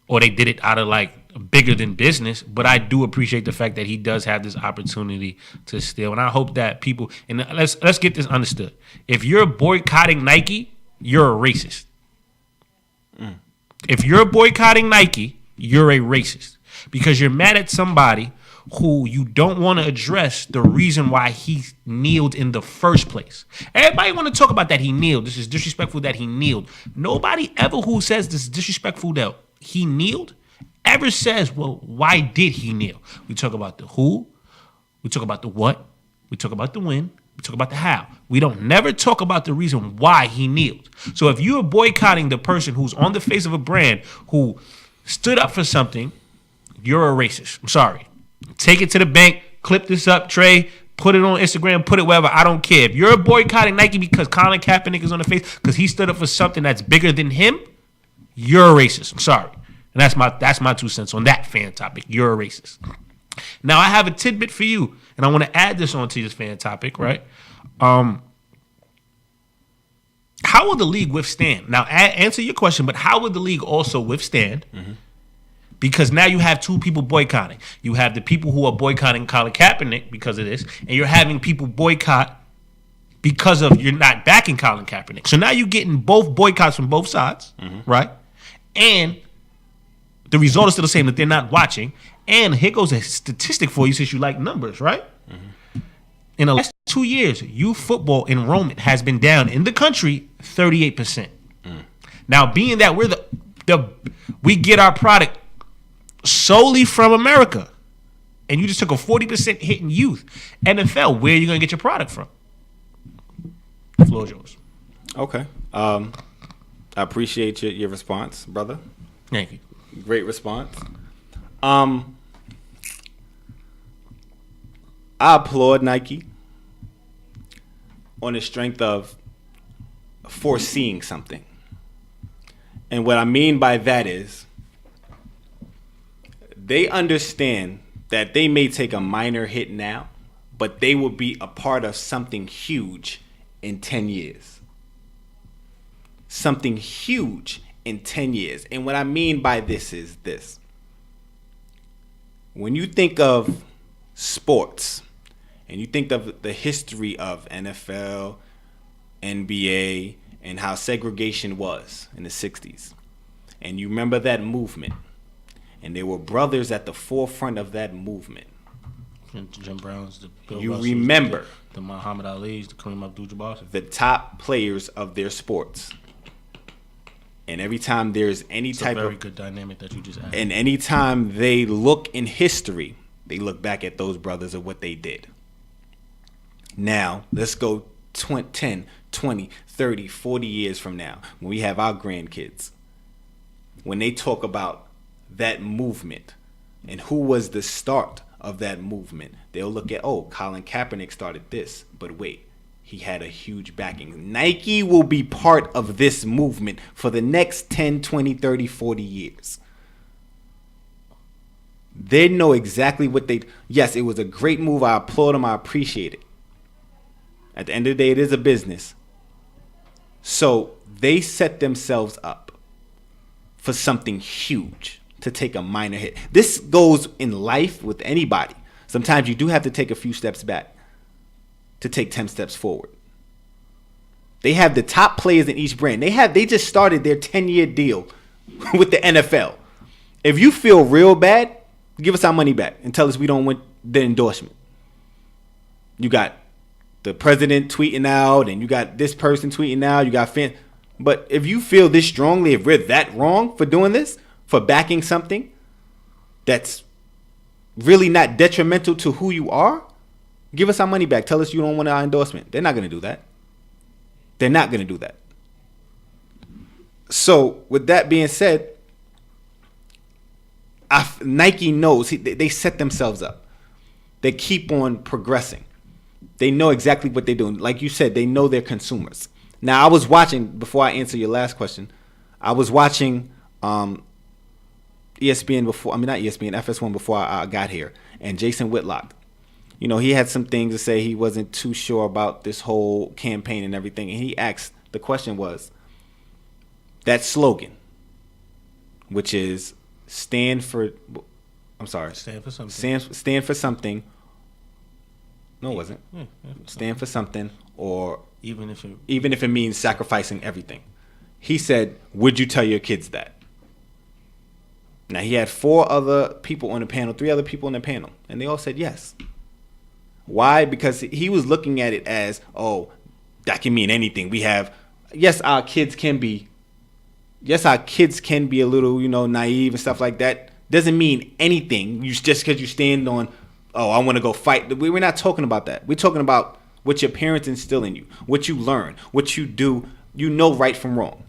Or they did it out of like bigger than business. But I do appreciate the fact that he does have this opportunity to steal. And I hope that people, and let's get this understood. If you're boycotting Nike, you're a racist. If you're boycotting Nike, you're a racist. Because you're mad at somebody who you don't want to address the reason why he kneeled in the first place. Everybody want to talk about that he kneeled. This is disrespectful that he kneeled. Nobody ever who says this is disrespectful that he kneeled ever says, well, why did he kneel? We talk about the who, we talk about the what, we talk about the when, we talk about the how. We don't never talk about the reason why he kneeled. So if you are boycotting the person who's on the face of a brand who stood up for something, you're a racist. I'm sorry. Take it to the bank, clip this up, Trey, put it on Instagram, put it wherever. I don't care. If you're boycotting Nike because Colin Kaepernick is on the face, because he stood up for something that's bigger than him, you're a racist. I'm sorry. And that's my 2 cents on that fan topic. You're a racist. Now, I have a tidbit for you, and I want to add this onto this fan topic, right? How will the league withstand? Now, answer your question, but how will the league also withstand? Because now you have two people boycotting. You have the people who are boycotting Colin Kaepernick because of this, and you're having people boycott because of you're not backing Colin Kaepernick. So now you're getting both boycotts from both sides, right? And the result is still the same, that they're not watching. And here goes a statistic for you since you like numbers, right? In the last 2 years, youth football enrollment has been down in the country 38%. Now, being that we're we get our product solely from America, and you just took a 40% hit in youth, NFL, where are you going to get your product from? The floor is yours. Okay. I appreciate your response, brother. Thank you. Great response. I applaud Nike on the strength of foreseeing something. And what I mean by that is they understand that they may take a minor hit now, but they will be a part of something huge in 10 years. Something huge in 10 years. And what I mean by this is this. When you think of sports and you think of the history of NFL, NBA, and how segregation was in the 60s, and you remember that movement, and there were brothers at the forefront of that movement. Jim Brown's, the Bill You Russells, remember the Muhammad Ali's, the Kareem Abdul-Jabbar's, the top players of their sports. And every time there's any it's type a very of good dynamic that you just added. and anytime they look in history, they look back at those brothers of what they did. Now, let's go 10, 20, 30, 40 years from now, when we have our grandkids, when they talk about that movement and who was the start of that movement, they'll look at, oh, Colin Kaepernick started this, but wait, he had a huge backing. Nike will be part of this movement for the next 10, 20, 30, 40 years. They know exactly what yes, it was a great move. I applaud them. I appreciate it. At the end of the day, it is a business. So they set themselves up for something huge to take a minor hit. This goes in life with anybody. Sometimes you do have to take a few steps back to take 10 steps forward. They have the top players in each brand. They just started their 10-year deal with the NFL. If you feel real bad, give us our money back and tell us we don't want the endorsement. You got the president tweeting out, and you got this person tweeting out. You got fans. But if you feel this strongly, if we're that wrong for doing this, for backing something that's really not detrimental to who you are, give us our money back. Tell us you don't want our endorsement. They're not going to do that. They're not going to do that. So with that being said, Nike knows they set themselves up. They keep on progressing. They know exactly what they're doing. Like you said, they know their consumers. Now, I was watching, before I answer your last question, I was watching ESPN not ESPN, FS1 before I got here. And Jason Whitlock, he had some things to say. He wasn't too sure about this whole campaign and everything. And he asked, the question was, that slogan, which is stand for something. Stand for something. No, it wasn't. Stand for something, or even if it means sacrificing everything. He said, would you tell your kids that? Now, he had 4 other people on the panel, 3 other people on the panel, and they all said yes. Why? Because he was looking at it as, oh, that can mean anything. Yes, our kids can be a little, naive and stuff like that. Doesn't mean anything. Just because you stand on, oh, I want to go fight. We're not talking about that. We're talking about what your parents instill in you, what you learn, what you do, right from wrong.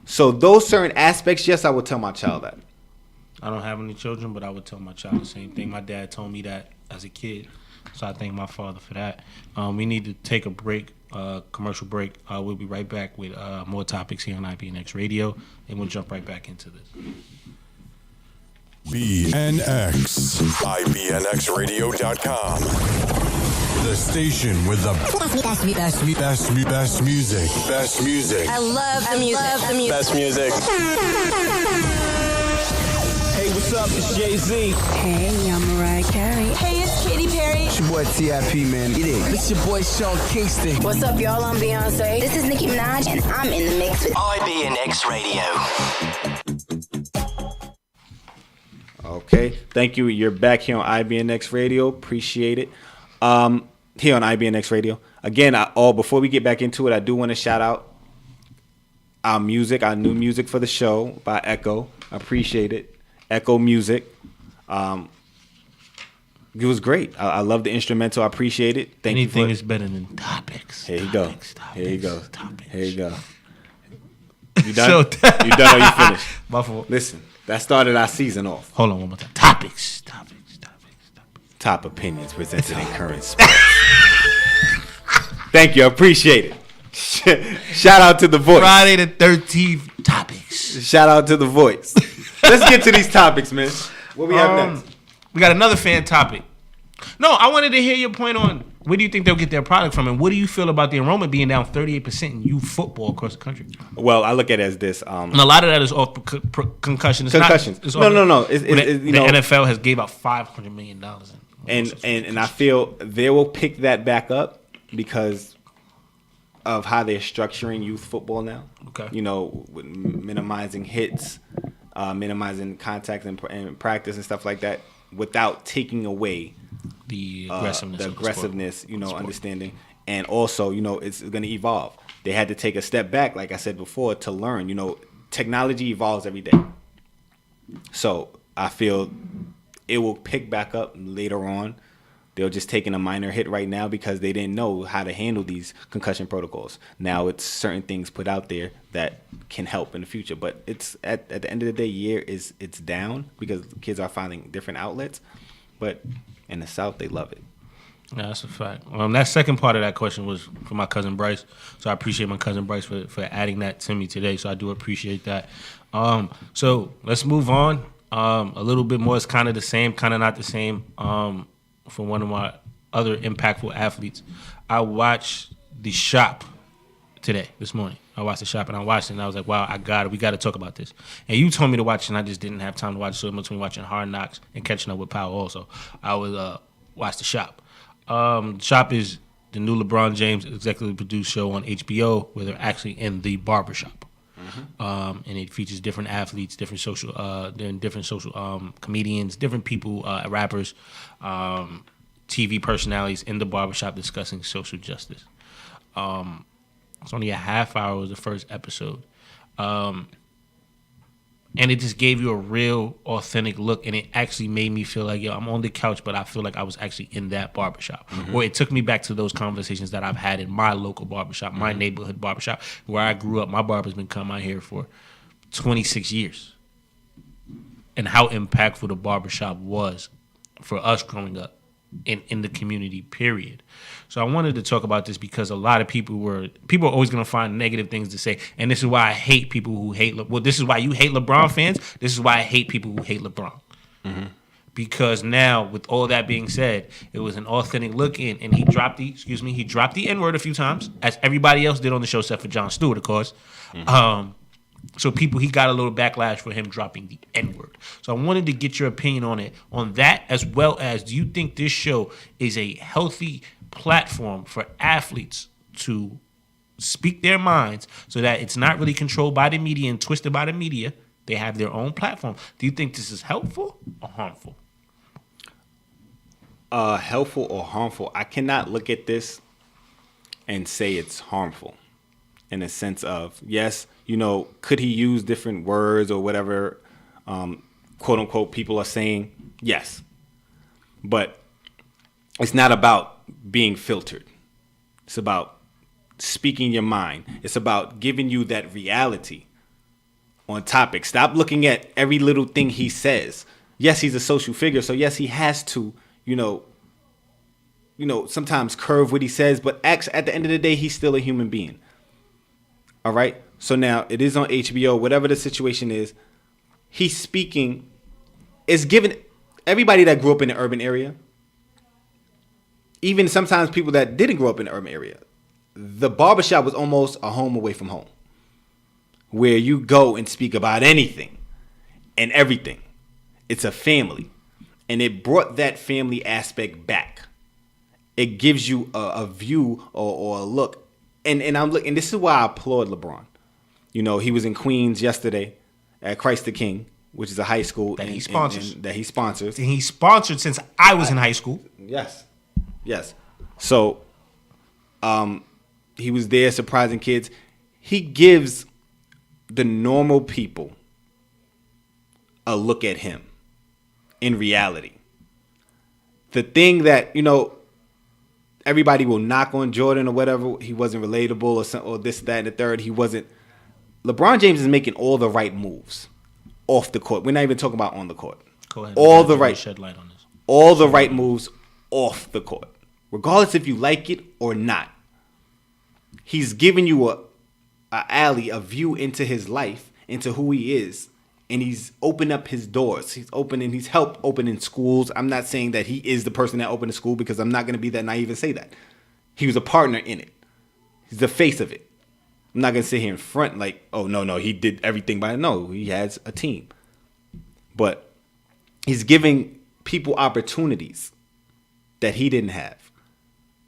So those certain aspects, yes, I would tell my child that. I don't have any children, but I would tell my child the same thing. My dad told me that as a kid, so I thank my father for that. We need to take a break, commercial break. We'll be right back with more topics here on IBNX Radio, and we'll jump right back into this. BNX, IBNXradio.com. The station with the best music. Best music. I love the music. Best music. Hey, what's up? It's Jay-Z. Hey, I'm Mariah Carey. Hey, it's Katy Perry. It's your boy T.I.P., man. Get it. It's your boy Sean Kingston. What's up, y'all? I'm Beyonce. This is Nicki Minaj, and I'm in the mix with IBNX Radio. Okay, thank you. You're back here on IBNX Radio. Appreciate it. Here on IBNX Radio. Again, before we get back into it, I do want to shout out our music, our new music for the show by Echo. I appreciate it. Echo Music. It was great. I love the instrumental. I appreciate it. Anything is better than Topics. Here you go. Here you go. Topics. Here you go. You done? You done or you finished? Buffalo. Listen, that started our season off. Hold on one more time. Topics. Top opinions presented in current sports. Thank you. I appreciate it. Shout out to the voice. Friday the 13th. Topics. Shout out to the voice. Let's get to these topics, man. What we have next? We got another fan topic. No, I wanted to hear your point on where do you think they'll get their product from, and what do you feel about the enrollment being down 38% in youth football across the country? Well, I look at it as this. And a lot of that is off concussion. It's concussions. No. The NFL has gave out $500 million. And I feel they will pick that back up because of how they're structuring youth football now. Okay. With minimizing hits, minimizing contact and practice and stuff like that, without taking away the aggressiveness, understanding. And also, it's going to evolve. They had to take a step back, like I said before, to learn. Technology evolves every day. So I feel it will pick back up later on They're just taking a minor hit right now because they didn't know how to handle these concussion protocols. Now it's certain things put out there that can help in the future. But it's at the end of the day, it's down because kids are finding different outlets. But in the South, they love it. Yeah, that's a fact. That second part of that question was for my cousin Bryce. So I appreciate my cousin Bryce for adding that to me today. So I do appreciate that. So let's move on. A little bit more. It's kind of the same, kind of not the same. For one of my other impactful athletes, I watched The Shop this morning. I watched The Shop and I watched it and I was like, wow, we got to talk about this. And you told me to watch it and I just didn't have time to watch it. So in between watching Hard Knocks and catching up with Power also, I would watch The Shop. The Shop is the new LeBron James executive produced show on HBO where they're actually in the barbershop. And it features different athletes, different social comedians, different people, rappers, TV personalities in the barbershop discussing social justice. It's only a half hour was the first episode. And it just gave you a real authentic look, and it actually made me feel like, I'm on the couch, but I feel like I was actually in that barbershop. Or it took me back to those conversations that I've had in my local barbershop, my neighborhood barbershop, where I grew up. My barber's been coming out here for 26 years. And how impactful the barbershop was for us growing up in the community, period. So I wanted to talk about this because a lot of people are always going to find negative things to say. And this is why I hate people who hate this is why you hate LeBron fans. This is why I hate people who hate LeBron. Because now, with all that being said, it was an authentic look in, and he dropped the N-word a few times, as everybody else did on the show, except for Jon Stewart, of course. So he got a little backlash for him dropping the N-word. So I wanted to get your opinion on that, as well as, do you think this show is a healthy platform for athletes to speak their minds so that it's not really controlled by the media and twisted by the media? They have their own platform. Do you think this is helpful or harmful? Helpful or harmful? I cannot look at this and say it's harmful in a sense of, yes, could he use different words or whatever, quote unquote, people are saying? Yes. But it's not about being filtered. It's about speaking your mind. It's about giving you that reality on topic. Stop looking at every little thing he says. Yes, he's a social figure, so yes, he has to, sometimes curve what he says, but at the end of the day, he's still a human being. All right? So now it is on HBO, whatever the situation is, he's speaking, it's given everybody that grew up in the urban area, even sometimes people that didn't grow up in the urban area, the barbershop was almost a home away from home, where you go and speak about anything and everything. It's a family. And it brought that family aspect back. It gives you a view or a look. And I'm looking, this is why I applaud LeBron. He was in Queens yesterday at Christ the King, which is a high school that he sponsors. That he sponsors. And he sponsored since I was in high school. Yes. So he was there surprising kids. He gives the normal people a look at him in reality. The thing that, everybody will knock on Jordan or whatever, he wasn't relatable or this, that, and the third. He wasn't. LeBron James is making all the right moves off the court. We're not even talking about on the court. Go ahead. Shed light on this. All the right moves off the court, regardless if you like it or not. He's giving you a view into his life, into who he is, and he's opened up his doors. He's helped opening schools. I'm not saying that he is the person that opened the school, because I'm not going to be that naive and say that. He was a partner in it. He's the face of it. I'm not going to sit here in front like, oh, no, he did everything by it. No, he has a team. But he's giving people opportunities that he didn't have.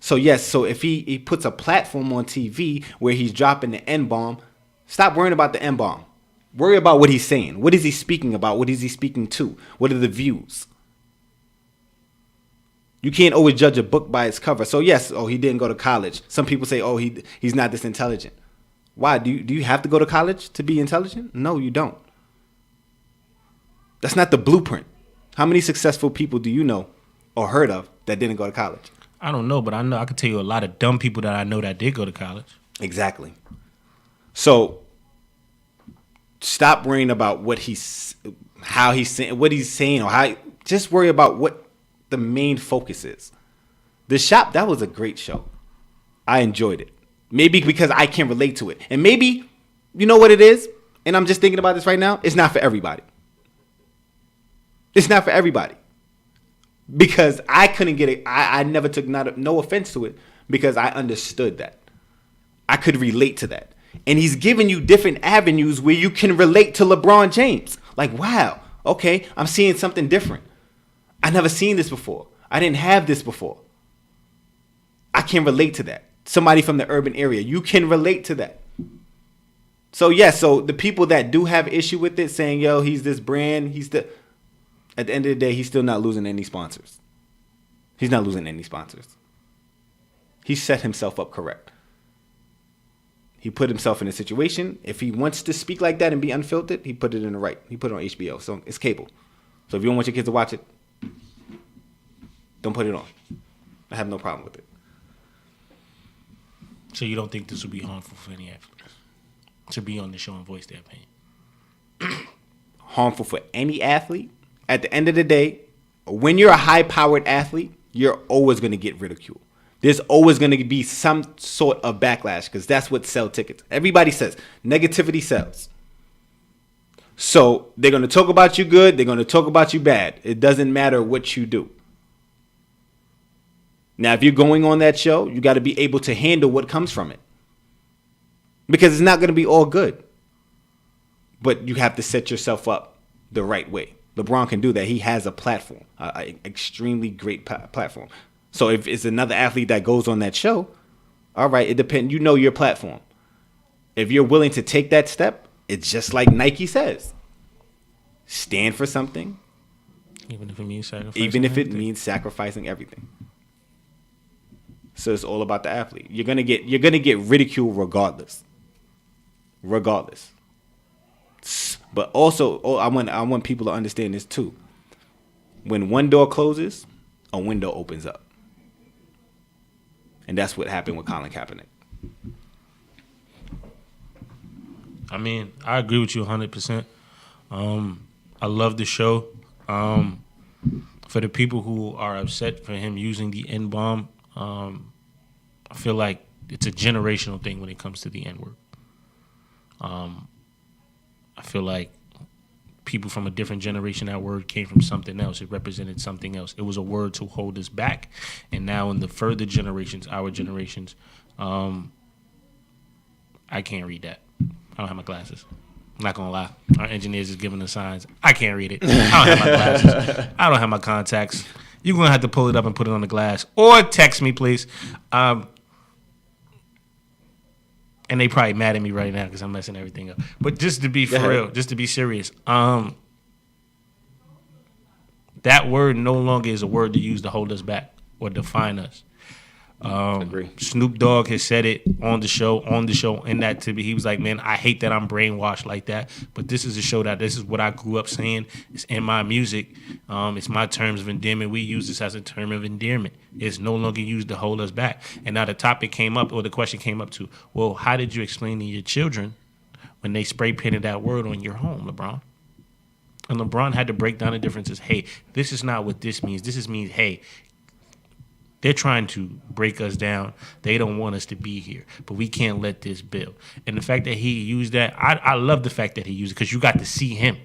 So, yes, so if he puts a platform on TV where he's dropping the N-bomb, stop worrying about the N-bomb. Worry about what he's saying. What is he speaking about? What is he speaking to? What are the views? You can't always judge a book by its cover. So, yes, he didn't go to college. Some people say, he's not this intelligent. Why? Do you have to go to college to be intelligent? No, you don't. That's not the blueprint. How many successful people do you know or heard of that didn't go to college? I don't know, but I know I could tell you a lot of dumb people that I know that did go to college. Exactly. So stop worrying about what he's saying, or how. Just worry about what the main focus is. The Shop, that was a great show. I enjoyed it. Maybe because I can relate to it, and maybe you know what it is. And I'm just thinking about this right now. It's not for everybody. It's not for everybody. Because I couldn't get it. I never took no offense to it because I understood that. I could relate to that. And he's giving you different avenues where you can relate to LeBron James. Like, wow, okay, I'm seeing something different. I never seen this before. I didn't have this before. I can relate to that. Somebody from the urban area, you can relate to that. So, yeah, so the people that do have issue with it, saying, yo, he's this brand, at the end of the day, he's still not losing any sponsors. He's not losing any sponsors. He set himself up correct. He put himself in a situation. If he wants to speak like that and be unfiltered, he put it in the right. He put it on HBO. So it's cable. So if you don't want your kids to watch it, don't put it on. I have no problem with it. So you don't think this would be harmful for any athletes to be on the show and voice their opinion? Harmful for any athlete? At the end of the day, when you're a high-powered athlete, you're always going to get ridiculed. There's always going to be some sort of backlash because that's what sells tickets. Everybody says negativity sells. So they're going to talk about you good. They're going to talk about you bad. It doesn't matter what you do. Now, if you're going on that show, you got to be able to handle what comes from it. Because it's not going to be all good. But you have to set yourself up the right way. LeBron can do that. He has a platform, an extremely great platform. So if it's another athlete that goes on that show, all right, it depends. You know your platform. If you're willing to take that step, it's just like Nike says. Stand for something. Even if it means sacrificing everything. So it's all about the athlete. You're gonna get ridiculed regardless. But also, I want people to understand this too. When one door closes, a window opens up. And that's what happened with Colin Kaepernick. I mean, I agree with you 100%. I love the show. For the people who are upset for him using the N-bomb, I feel like it's a generational thing when it comes to the N-word. I feel like people from a different generation, that word came from something else. It represented something else. It was a word to hold us back. And now in the further generations, our generations, I can't read that. I don't have my glasses. I'm not going to lie. Our engineers is giving us signs. I can't read it. I don't have my glasses. I don't have my contacts. You're going to have to pull it up and put it on the glass. Or text me, please. And they probably mad at me right now because I'm messing everything up. But just to be for real, just to be serious, that word no longer is a word to use to hold us back or define us. Agree. Snoop Dogg has said it on the show, and that to be, he was like, man, I hate that I'm brainwashed like that, but this is a show that this is what I grew up saying. It's in my music. It's my terms of endearment. We use this as a term of endearment. It's no longer used to hold us back. And now the topic came up, or the question came up to, well, how did you explain to your children when they spray painted that word on your home, LeBron? And LeBron had to break down the differences. Hey, this is not what this means. This means, hey, they're trying to break us down. They don't want us to be here, but we can't let this build. And the fact that he used that, I love the fact that he used it because you got to see him.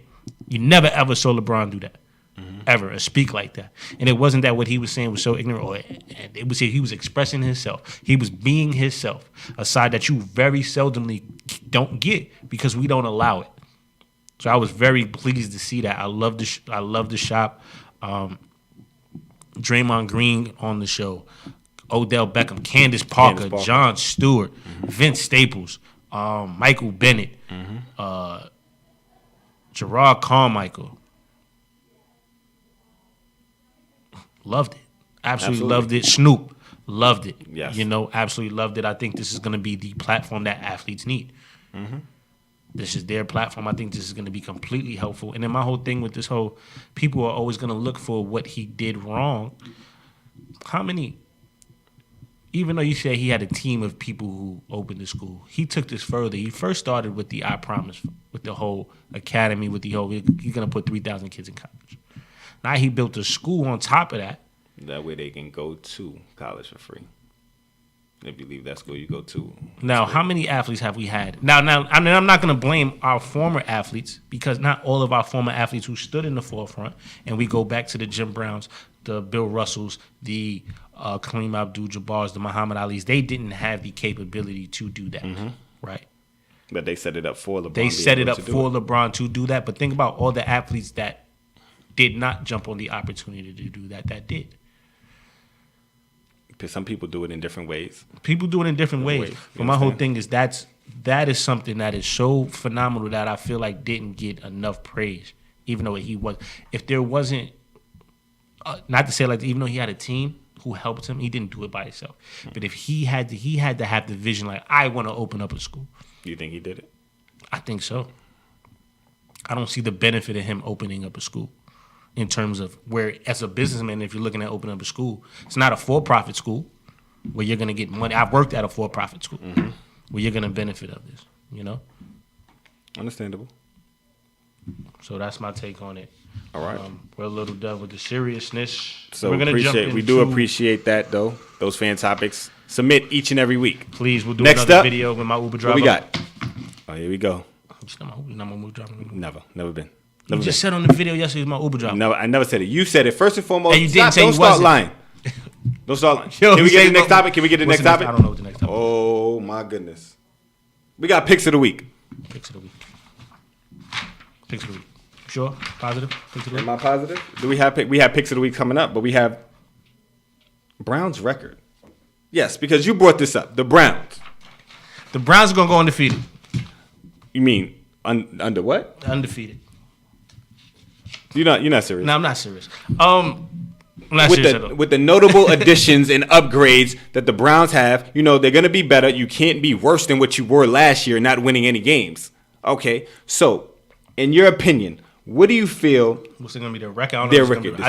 You never ever saw LeBron do that, ever, or speak like that. And it wasn't that what he was saying was so ignorant, or it was he was expressing himself. He was being himself, a side that you very seldomly don't get because we don't allow it. So I was very pleased to see that. I love the Shop. Draymond Green on the show, Odell Beckham, Candace Parker, Jon Stewart, Vince Staples, Michael Bennett, Gerard Carmichael. Loved it. Absolutely loved it. Snoop, loved it. Yes. Absolutely loved it. I think this is going to be the platform that athletes need. This is their platform. I think this is going to be completely helpful. And then my whole thing with this whole, people are always going to look for what he did wrong. how many? Even though you say he had a team of people who opened the school, he took this further. He first started with the I.P.I.C.S, with the whole academy, with the whole, he's going to put 3,000 kids in college. Now he built a school on top of that. That way they can go to college for free. If you leave that school, you go to. Now, how many athletes have we had? Now, I mean, I'm not going to blame our former athletes, because not all of our former athletes who stood in the forefront, and we go back to the Jim Browns, the Bill Russells, the Kareem Abdul-Jabbars, the Muhammad Alis, they didn't have the capability to do that, right? But they set it up for LeBron. They set it up for LeBron to do that. But think about all the athletes that did not jump on the opportunity to do that did. Because some people do it in different ways. People do it in different ways. But my whole thing is that is something that is so phenomenal that I feel like didn't get enough praise, even though he was. If there wasn't, not to say like, even though he had a team who helped him, he didn't do it by himself. But if he had to have the vision, like, I want to open up a school. You think he did it? I think so. I don't see the benefit of him opening up a school in terms of where, as a businessman, if you're looking at opening up a school, it's not a for-profit school where you're going to get money. I've worked at a for-profit school where you're going to benefit of this, you know? Understandable. So that's my take on it. All right. We're a little done with the seriousness. So we're gonna we do appreciate that, though. Those fan topics. Submit each and every week. Please, we'll do Next another up, video with my Uber driver. What we got? Oh, here we go. You not my Uber driver? Never been. You just said on the video yesterday my Uber driver. No, I never said it. You said it first and foremost. And you didn't say you don't start wasn't. lying. Don't start lying. Yo, Can we get the next topic? Can we get the next topic? I don't know what the next topic is. Oh my goodness. We got picks of the week. Picks of the week. Picks of the week. Sure? Positive? Picks of the week? Am I positive? Do we have picks of the week coming up, but we have Browns record. Yes, because you brought this up. The Browns. The Browns are gonna go undefeated. You mean under what? Undefeated. You're not serious. No, I'm not serious. I'm not serious at all. With the notable additions and upgrades that the Browns have, you know, they're going to be better. You can't be worse than what you were last year, not winning any games. Okay, so in your opinion, what do you feel? What's it going to be, their record? I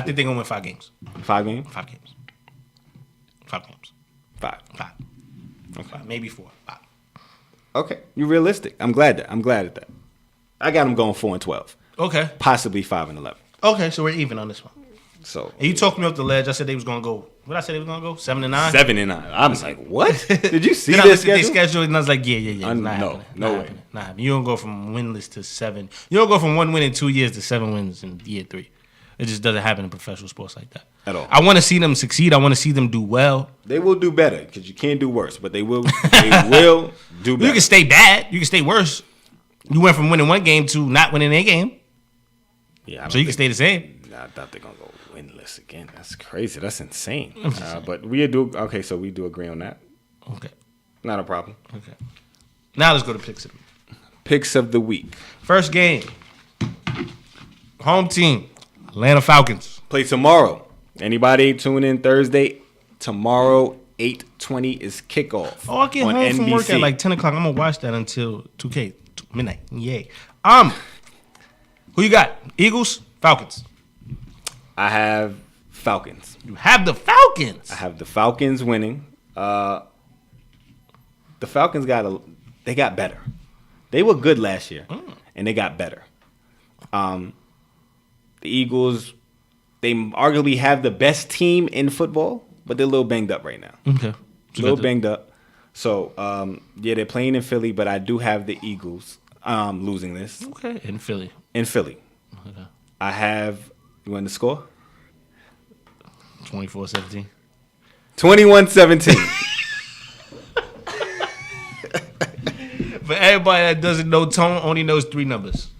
think they're going to win 5 games. 5 games? 5 games. 5 games. 5. Okay. 5, maybe 4. 5. Okay, you're realistic. I'm glad at that. I got them going 4-12. Okay. Possibly 5-11. Okay, so we're even on this one. So and you talked me off the ledge. I said they was gonna go. What did I say they was gonna go? 7-9. 7-9. I was like, what? Did you see then this I looked at their schedule and I was like, yeah. No way. Nah, you don't go from winless to 7. You don't go from 1 win in 2 years to 7 wins in year 3. It just doesn't happen in professional sports like that at all. I want to see them succeed. I want to see them do well. They will do better because you can't do worse, but they will. They will do better. You can stay bad. You can stay worse. You went from winning 1 game to not winning a game. Yeah, so you can stay the same. I thought they're gonna go winless again. That's crazy. That's insane. But we do okay. So we do agree on that. Okay, not a problem. Okay, now let's go to picks of the week. Picks of the week. First game. Home team, Atlanta Falcons. Play tomorrow. Anybody tune in Thursday? Tomorrow, 8:20 is kickoff. Oh, I get home NBC. from work at like 10 o'clock. I'm gonna watch that until 2K midnight. Yay. Who you got? Eagles, Falcons. I have Falcons. You have the Falcons. I have the Falcons winning. The Falcons they got better. They were good last year, and they got better. The Eagles, they arguably have the best team in football, but they're a little banged up right now. Okay. A little banged up. So, they're playing in Philly, but I do have the Eagles losing this. Okay, in Philly. Okay. I have, you want the score? 24-17. 21-17. For everybody that doesn't know, Tone only knows 3 numbers.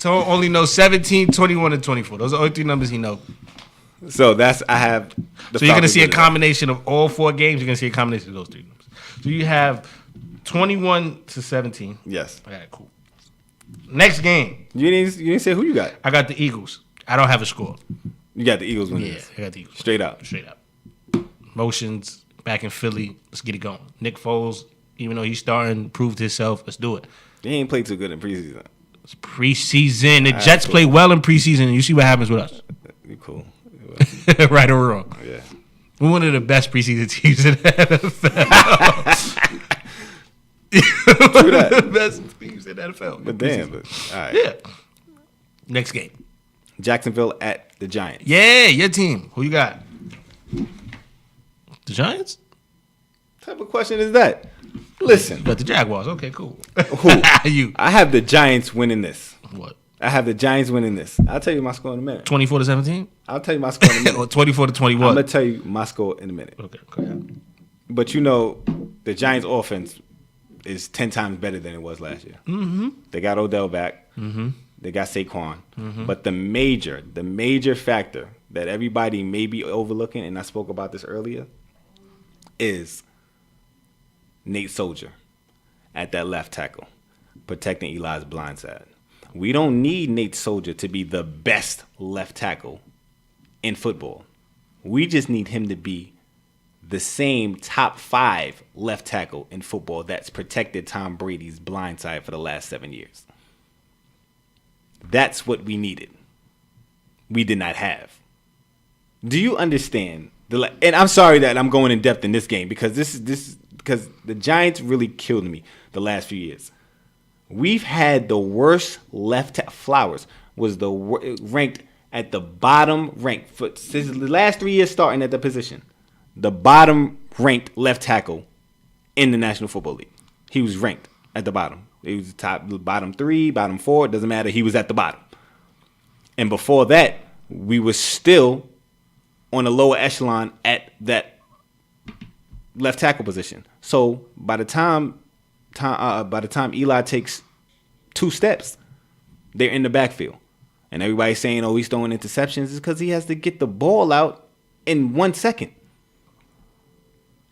Tone only knows 17, 21, and 24. Those are the only 3 numbers he knows. So I have So you're going to see a combination of all 4 games. You're going to see a combination of those 3 numbers. So you have 21-17. Yes. All right, cool. Next game. You didn't say who you got. I got the Eagles. I don't have a score. You got the Eagles winning. Yeah, I got the Eagles. Straight up. Motions back in Philly. Let's get it going. Nick Foles, even though he's starting, proved himself. Let's do it. He ain't played too good in preseason. It's preseason. The Jets play well in preseason, and you see what happens with us. You cool. Right or wrong. Yeah. We're one of the best preseason teams in the NFL. One of the best teams in the NFL. But damn. All right. Yeah. Next game. Jacksonville at the Giants. Yeah, your team. Who you got? The Giants? What type of question is that? Listen. You got the Jaguars. Okay, cool. Who? You. I have the Giants winning this. What? I have the Giants winning this. I'll tell you my score in a minute. 24-17? I'll tell you my score in a minute. Or 24-21? I'm going to tell you my score in a minute. Okay, go ahead. But you know, the Giants' offense is 10 times better than it was last year. Mm-hmm. They got Odell back. Mm-hmm. They got Saquon. Mm-hmm. But the major factor that everybody may be overlooking, and I spoke about this earlier, is Nate Soldier at that left tackle, protecting Eli's blind side. We don't need Nate Soldier to be the best left tackle in football. We just need him to be the same top 5 left tackle in football that's protected Tom Brady's blind side for the last 7 years. That's what we needed. We did not have. Do you understand? And I'm sorry that I'm going in depth in this game because because the Giants really killed me the last few years. We've had the worst left tackle. Flowers was ranked at the bottom ranked for the last 3 years starting at the position. The bottom ranked left tackle in the National Football League. He was ranked at the bottom. He was bottom 3, bottom 4. It doesn't matter. He was at the bottom. And before that, we were still on the lower echelon at that left tackle position. So by the time Eli takes 2 steps, they're in the backfield. And everybody's saying, oh, he's throwing interceptions. It's because he has to get the ball out in 1 second.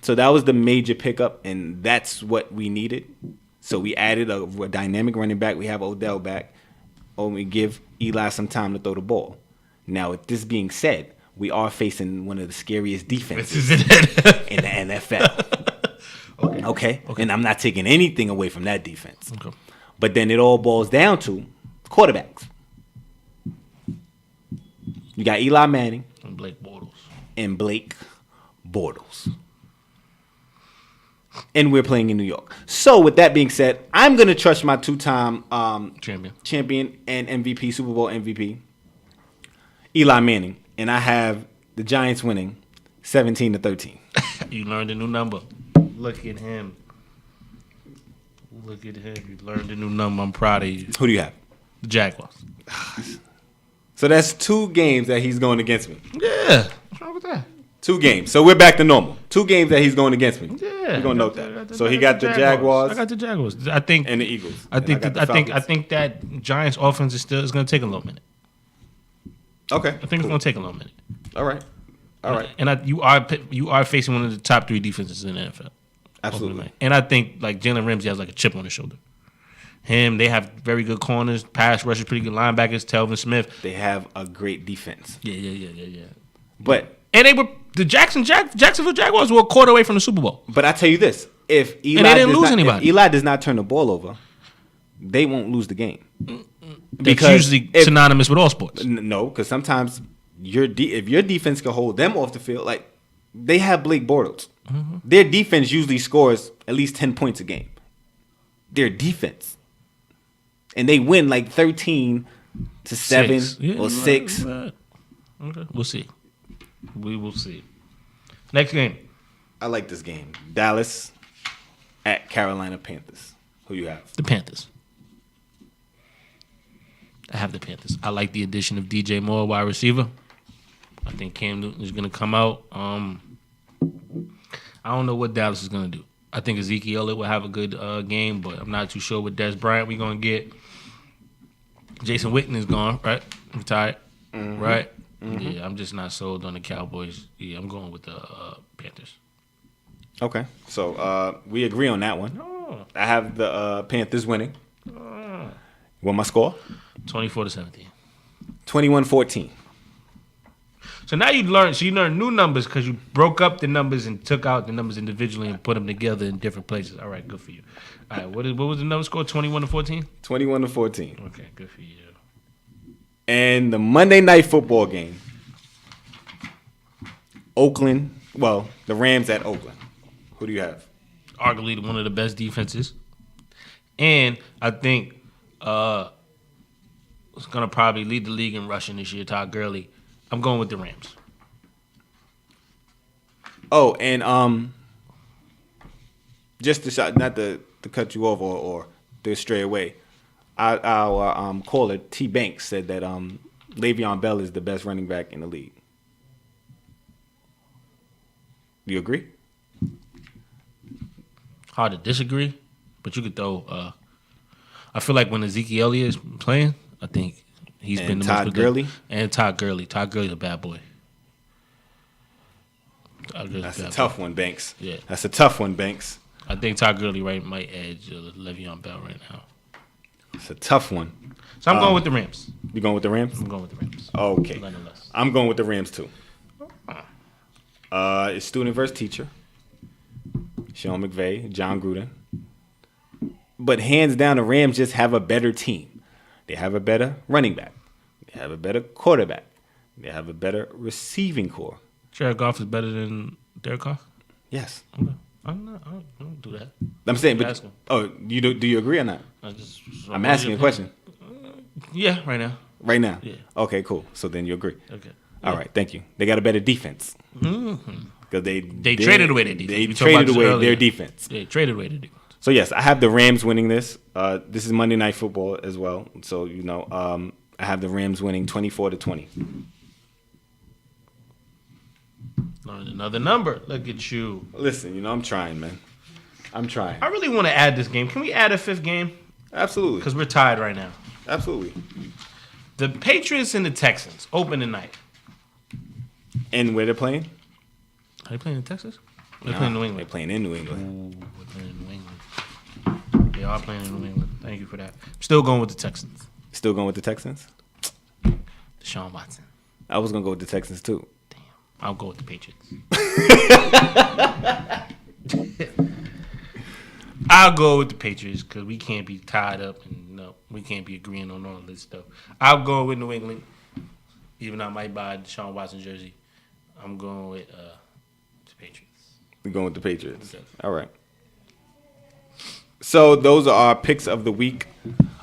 So that was the major pickup, and that's what we needed. So we added a dynamic running back. We have Odell back. Or we give Eli some time to throw the ball. Now, with this being said, we are facing one of the scariest defenses in the NFL. Okay? And I'm not taking anything away from that defense. Okay. But then it all boils down to quarterbacks. You got Eli Manning. And Blake Bortles. And we're playing in New York. So with that being said, I'm going to trust my 2-time champion and MVP, Super Bowl MVP, Eli Manning. And I have the Giants winning 17-13. You learned a new number. Look at him. You learned a new number. I'm proud of you. Who do you have? The Jaguars. So that's 2 games that he's going against me. Yeah. What's wrong with that? 2 games. So we're back to normal. 2 games that he's going against me. Yeah. We're going to note that. So he got the Jaguars. I got the Jaguars. I think. And the Eagles. I think that Giants offense is going to take a little minute. Okay. I think it's going to take a little minute. All right. And you are facing one of the top 3 defenses in the NFL. Absolutely. And I think like Jalen Ramsey has like a chip on his shoulder. They have very good corners, pass rushers, pretty good linebackers. Telvin Smith. They have a great defense. Yeah. But they were the Jacksonville Jaguars were a quarter away from the Super Bowl. But I tell you this: if Eli if Eli does not turn the ball over, they won't lose the game. Because usually synonymous with all sports. No, because sometimes if your defense can hold them off the field, like they have Blake Bortles, their defense usually scores at least 10 points a game. Their defense. And they win like 13-7 or 6. Okay. We'll see. We will see. Next game. I like this game. Dallas at Carolina Panthers. Who you have? The Panthers. I have the Panthers. I like the addition of DJ Moore, wide receiver. I think Cam Newton is going to come out. I don't know what Dallas is going to do. I think Ezekiel Elliott will have a good game, but I'm not too sure what Des Bryant we're going to get. Jason Witten is gone, right? Retired, right? Mm-hmm. Yeah, I'm just not sold on the Cowboys. Yeah, I'm going with the Panthers. Okay, so we agree on that one. Oh. I have the Panthers winning. Want my score? 24-17. 21-14. So now you learned new numbers because you broke up the numbers and took out the numbers individually and put them together in different places. All right, good for you. All right, what was the number score? 21-14? 21-14. Okay, good for you. And the Monday Night Football game Oakland. Well, the Rams at Oakland. Who do you have? Arguably one of the best defenses. And I think it's going to probably lead the league in rushing this year, Todd Gurley. I'm going with the Rams. Oh, and just not to cut you off or to stray away, our caller T. Banks said that Le'Veon Bell is the best running back in the league. Do you agree? Hard to disagree, but you could throw. I feel like when Ezekiel Elliott is playing, I think he's been the Todd most Gurley? And Todd Gurley. Todd Gurley's a bad boy. That's a tough one, Banks. Yeah, that's a tough one, Banks. I think Todd Gurley might edge Le'Veon Bell right now. It's a tough one. So I'm going with the Rams. You going with the Rams? I'm going with the Rams. Okay. Nonetheless. I'm going with the Rams too. It's student versus teacher. Sean McVay, John Gruden. But hands down, the Rams just have a better team. They have a better running back. They have a better quarterback. They have a better receiving core. Jared Goff is better than Derek Carr? Yes. Okay. I don't do that. I'm saying, but you do you agree or not? I'm asking a question. Yeah, right now. Right now? Yeah. Okay, cool. So then you agree. Okay. All right, thank you. They got a better defense. Because they traded away their defense. They traded away their defense. They traded away their defense. So yes, I have the Rams winning this. This is Monday Night Football as well. So I have the Rams winning 24-20. Learned another number. Look at you. Listen, I'm trying, man. I'm trying. I really want to add this game. Can we add a fifth game? Absolutely. Because we're tied right now. Absolutely. The Patriots and the Texans open tonight. And where they're playing? Are they playing in Texas? They're playing in New England. They're playing in New England. Ooh, we're playing in New England. They are playing in New England. Thank you for that. Still going with the Texans. Still going with the Texans? Deshaun Watson. I was going to go with the Texans too. Damn. I'll go with the Patriots. I'll go with the Patriots because we can't be tied up and we can't be agreeing on all this stuff. I'll go with New England. Even though I might buy a Deshaun Watson jersey, I'm going with the Patriots. We're going with the Patriots. Okay. All right. So those are our picks of the week.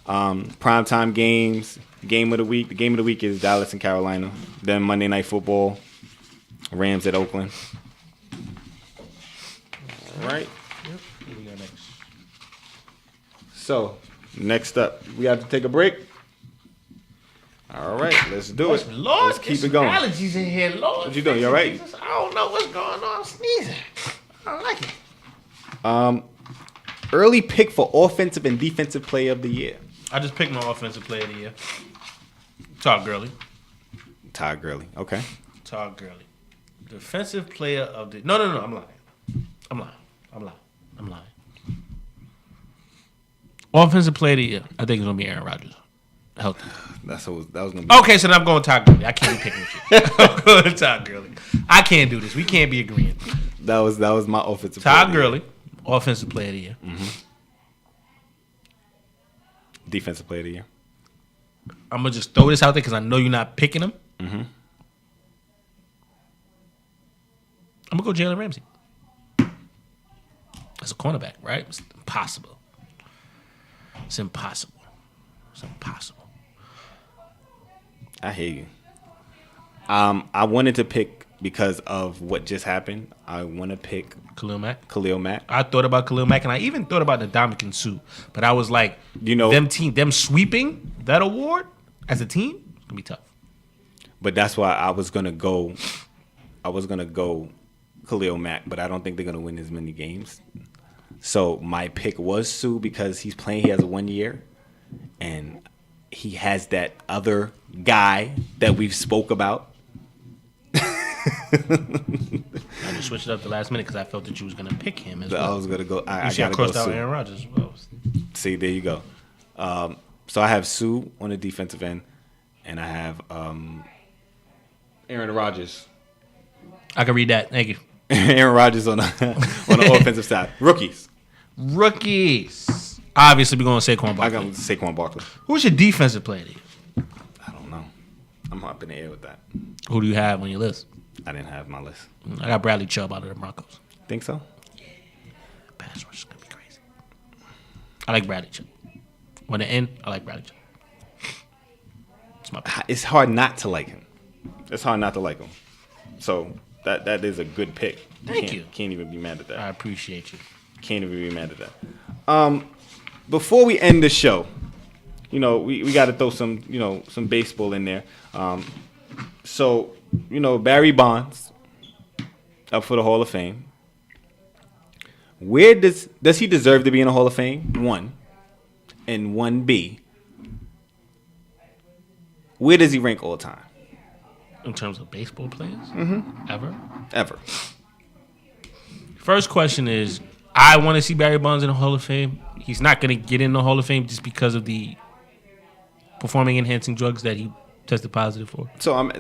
Primetime games. Game of the week. The game of the week is Dallas and Carolina. Then Monday Night Football. Rams at Oakland. All right. Yep. What we got next? So next up, we have to take a break. All right, let's do it. Lord, let's keep it going. Allergies in here, Lord. What you doing? You all right? Jesus, I don't know what's going on. I'm sneezing. I don't like it. Early pick for offensive and defensive player of the year. I just picked my offensive player of the year. Todd Gurley. Todd Gurley. Okay. Todd Gurley. Defensive player of the... No. I'm lying. Offensive player of the year. I think it's going to be Aaron Rodgers. Healthy. That was going to be... Okay, so then I'm going Todd Gurley. I can't be picking with you. I'm going Todd Gurley. I can't do this. We can't be agreeing. That was my offensive Todd player. Gurley, offensive player of the year. Mm-hmm. Defensive player of the year. I'm going to just throw this out there because I know you're not picking him. Mm-hmm. I'm going to go Jalen Ramsey. As a cornerback, right? It's impossible. It's impossible. I hear you. I wanted to pick because of what just happened. I want to pick Khalil Mack. I thought about Khalil Mack, and I even thought about the Ndamukong Suh. But I was like, them sweeping that award as a team, it's gonna be tough. But that's why I was gonna go Khalil Mack, but I don't think they're gonna win as many games. So my pick was Suh because he has 1 year, and he has that other guy that we've spoke about. I just switched it up the last minute because I felt that you was going to pick him as well. I was going to go. I got to cross out Aaron Rodgers as well. See, there you go. So I have Suh on the defensive end, and I have Aaron Rodgers. I can read that. Thank you. Aaron Rodgers on the offensive side. Rookies. Obviously, we're going to Saquon Barkley. I got Saquon Barkley. Who's your defensive player? I don't know. I'm up in the air with that. Who do you have on your list? I didn't have my list. I got Bradley Chubb out of the Broncos. Think so? Pass rush is gonna be crazy. I like Bradley Chubb. On the end, I like Bradley Chubb. It's hard not to like him. It's hard not to like him. So that is a good pick. Thank you. Can't even be mad at that. I appreciate you. Can't even be mad at that. Before we end the show, we got to throw some baseball in there. So Barry Bonds up for the Hall of Fame. Where does he deserve to be in the Hall of Fame? 1, and 1B. Where does he rank all time? In terms of baseball players? Mm-hmm. Ever. First question is, I want to see Barry Bonds in the Hall of Fame. He's not going to get in the Hall of Fame just because of the performing-enhancing drugs that he tested positive for. So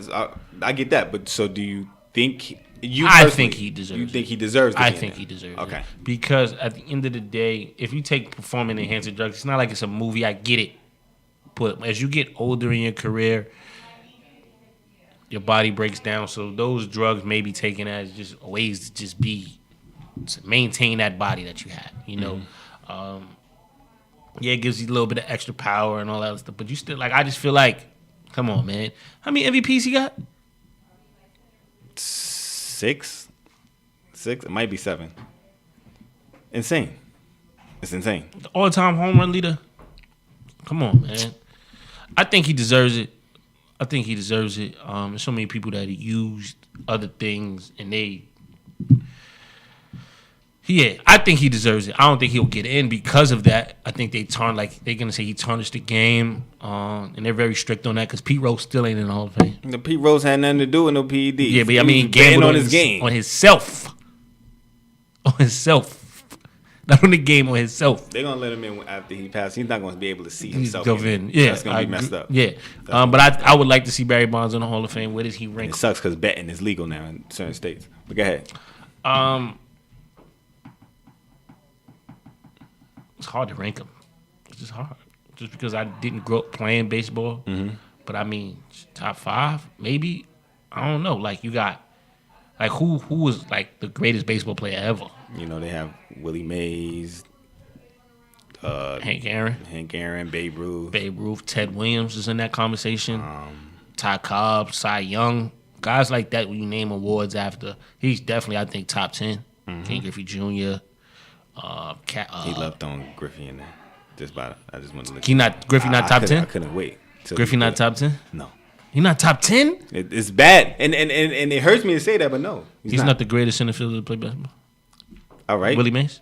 I get that, but so do you think I think he deserves it. You think he deserves it? I think he deserves it. Okay. Because at the end of the day, if you take performing-enhancing drugs, it's not like it's a movie. I get it. But as you get older in your career, your body breaks down. So those drugs may be taken as just ways to maintain that body that you have. It gives you a little bit of extra power and all that stuff. But you still, I just feel like, come on, man. How many MVPs he got? 6. It might be 7. Insane. It's insane. The all-time home run leader. Come on, man. I think he deserves it. There's so many people that used other things, and I think he deserves it. I don't think he'll get in because of that. I think they're gonna say he tarnished the game, and they're very strict on that because Pete Rose still ain't in the Hall of Fame. The Pete Rose had nothing to do with no PEDs. Yeah, but I mean, gambled on his game, on himself, not on the game, on himself. They're gonna let him in after he passed. He's not gonna be able to see himself. In. Yeah, that's gonna be messed up. Yeah, but I would like to see Barry Bonds in the Hall of Fame. Where does he rank? It sucks because betting is legal now in certain states. But go ahead. It's hard to rank him. It's just hard. Just because I didn't grow up playing baseball. Mm-hmm. But I mean, top 5, maybe. I don't know. You got, who was the greatest baseball player ever? They have Willie Mays, Hank Aaron, Babe Ruth. Ted Williams is in that conversation. Ty Cobb, Cy Young, guys like that. When you name awards after, he's definitely, I think, top 10. Mm-hmm. Ken Griffey Jr. He left on Griffey in there. I just wanted to look. Griffey not top 10? I couldn't wait. Griffey not top 10? No. He not top 10? It's bad, and it hurts me to say that, but no, he's not the greatest center fielder to play basketball. All right, Willie Mays,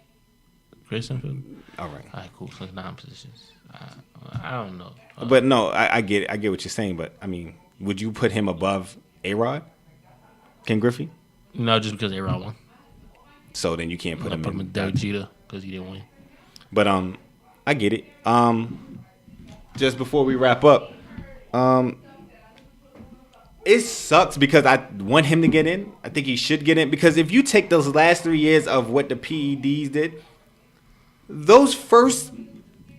greatest center fielder. All right, cool. So 9 positions. I don't know, but no, I get it. I get what you're saying, but I mean, would you put him above A-Rod, Ken Griffey? No, just because A-Rod won. So then you can't put him in Derek Jeter because he didn't win. But I get it. Just before we wrap up, it sucks because I want him to get in. I think he should get in because if you take those last 3 years of what the PEDs did, those first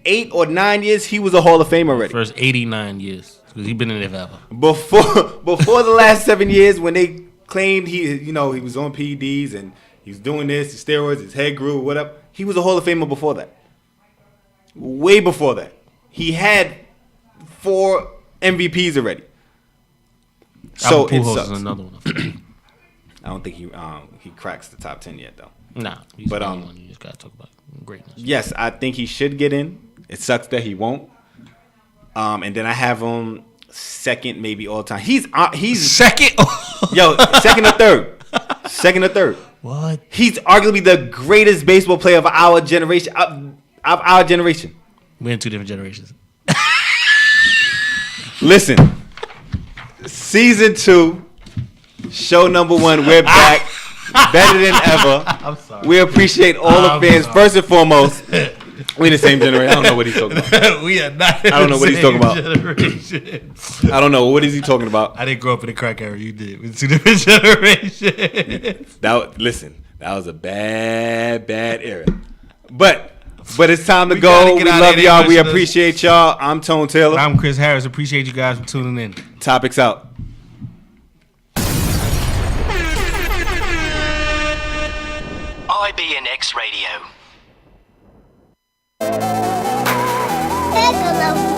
8 or 9 years he was a Hall of Fame already. First 89 years because he's been in there forever. Before the last 7 years when they claimed he was on PEDs and he was doing this, his steroids, his head grew, whatever. He was a Hall of Famer before that. Way before that. He had 4 MVPs already. So it sucks. Is another one. I don't think he cracks the top 10 yet, though. Nah. But one you just got to talk about greatness. Yes, I think he should get in. It sucks that he won't. And then I have him second, maybe all time. He's second? Second or third. Second or third. What? He's arguably the greatest baseball player of our generation. We're in 2 different generations. Listen, season 2, show number 1. We're back, better than ever. I'm sorry. We appreciate all the fans. First and foremost, we the same generation. I don't know what he's talking about. We are not. I don't know what he's talking about. I don't know what is he talking about. I didn't grow up in the crack era. You did. We're 2 different generations. That was a bad era. But it's time to go. We love y'all. We appreciate y'all. I'm Tone Taylor. I'm Chris Harris. Appreciate you guys for tuning in. Topics out. IBNX Radio. Take a look.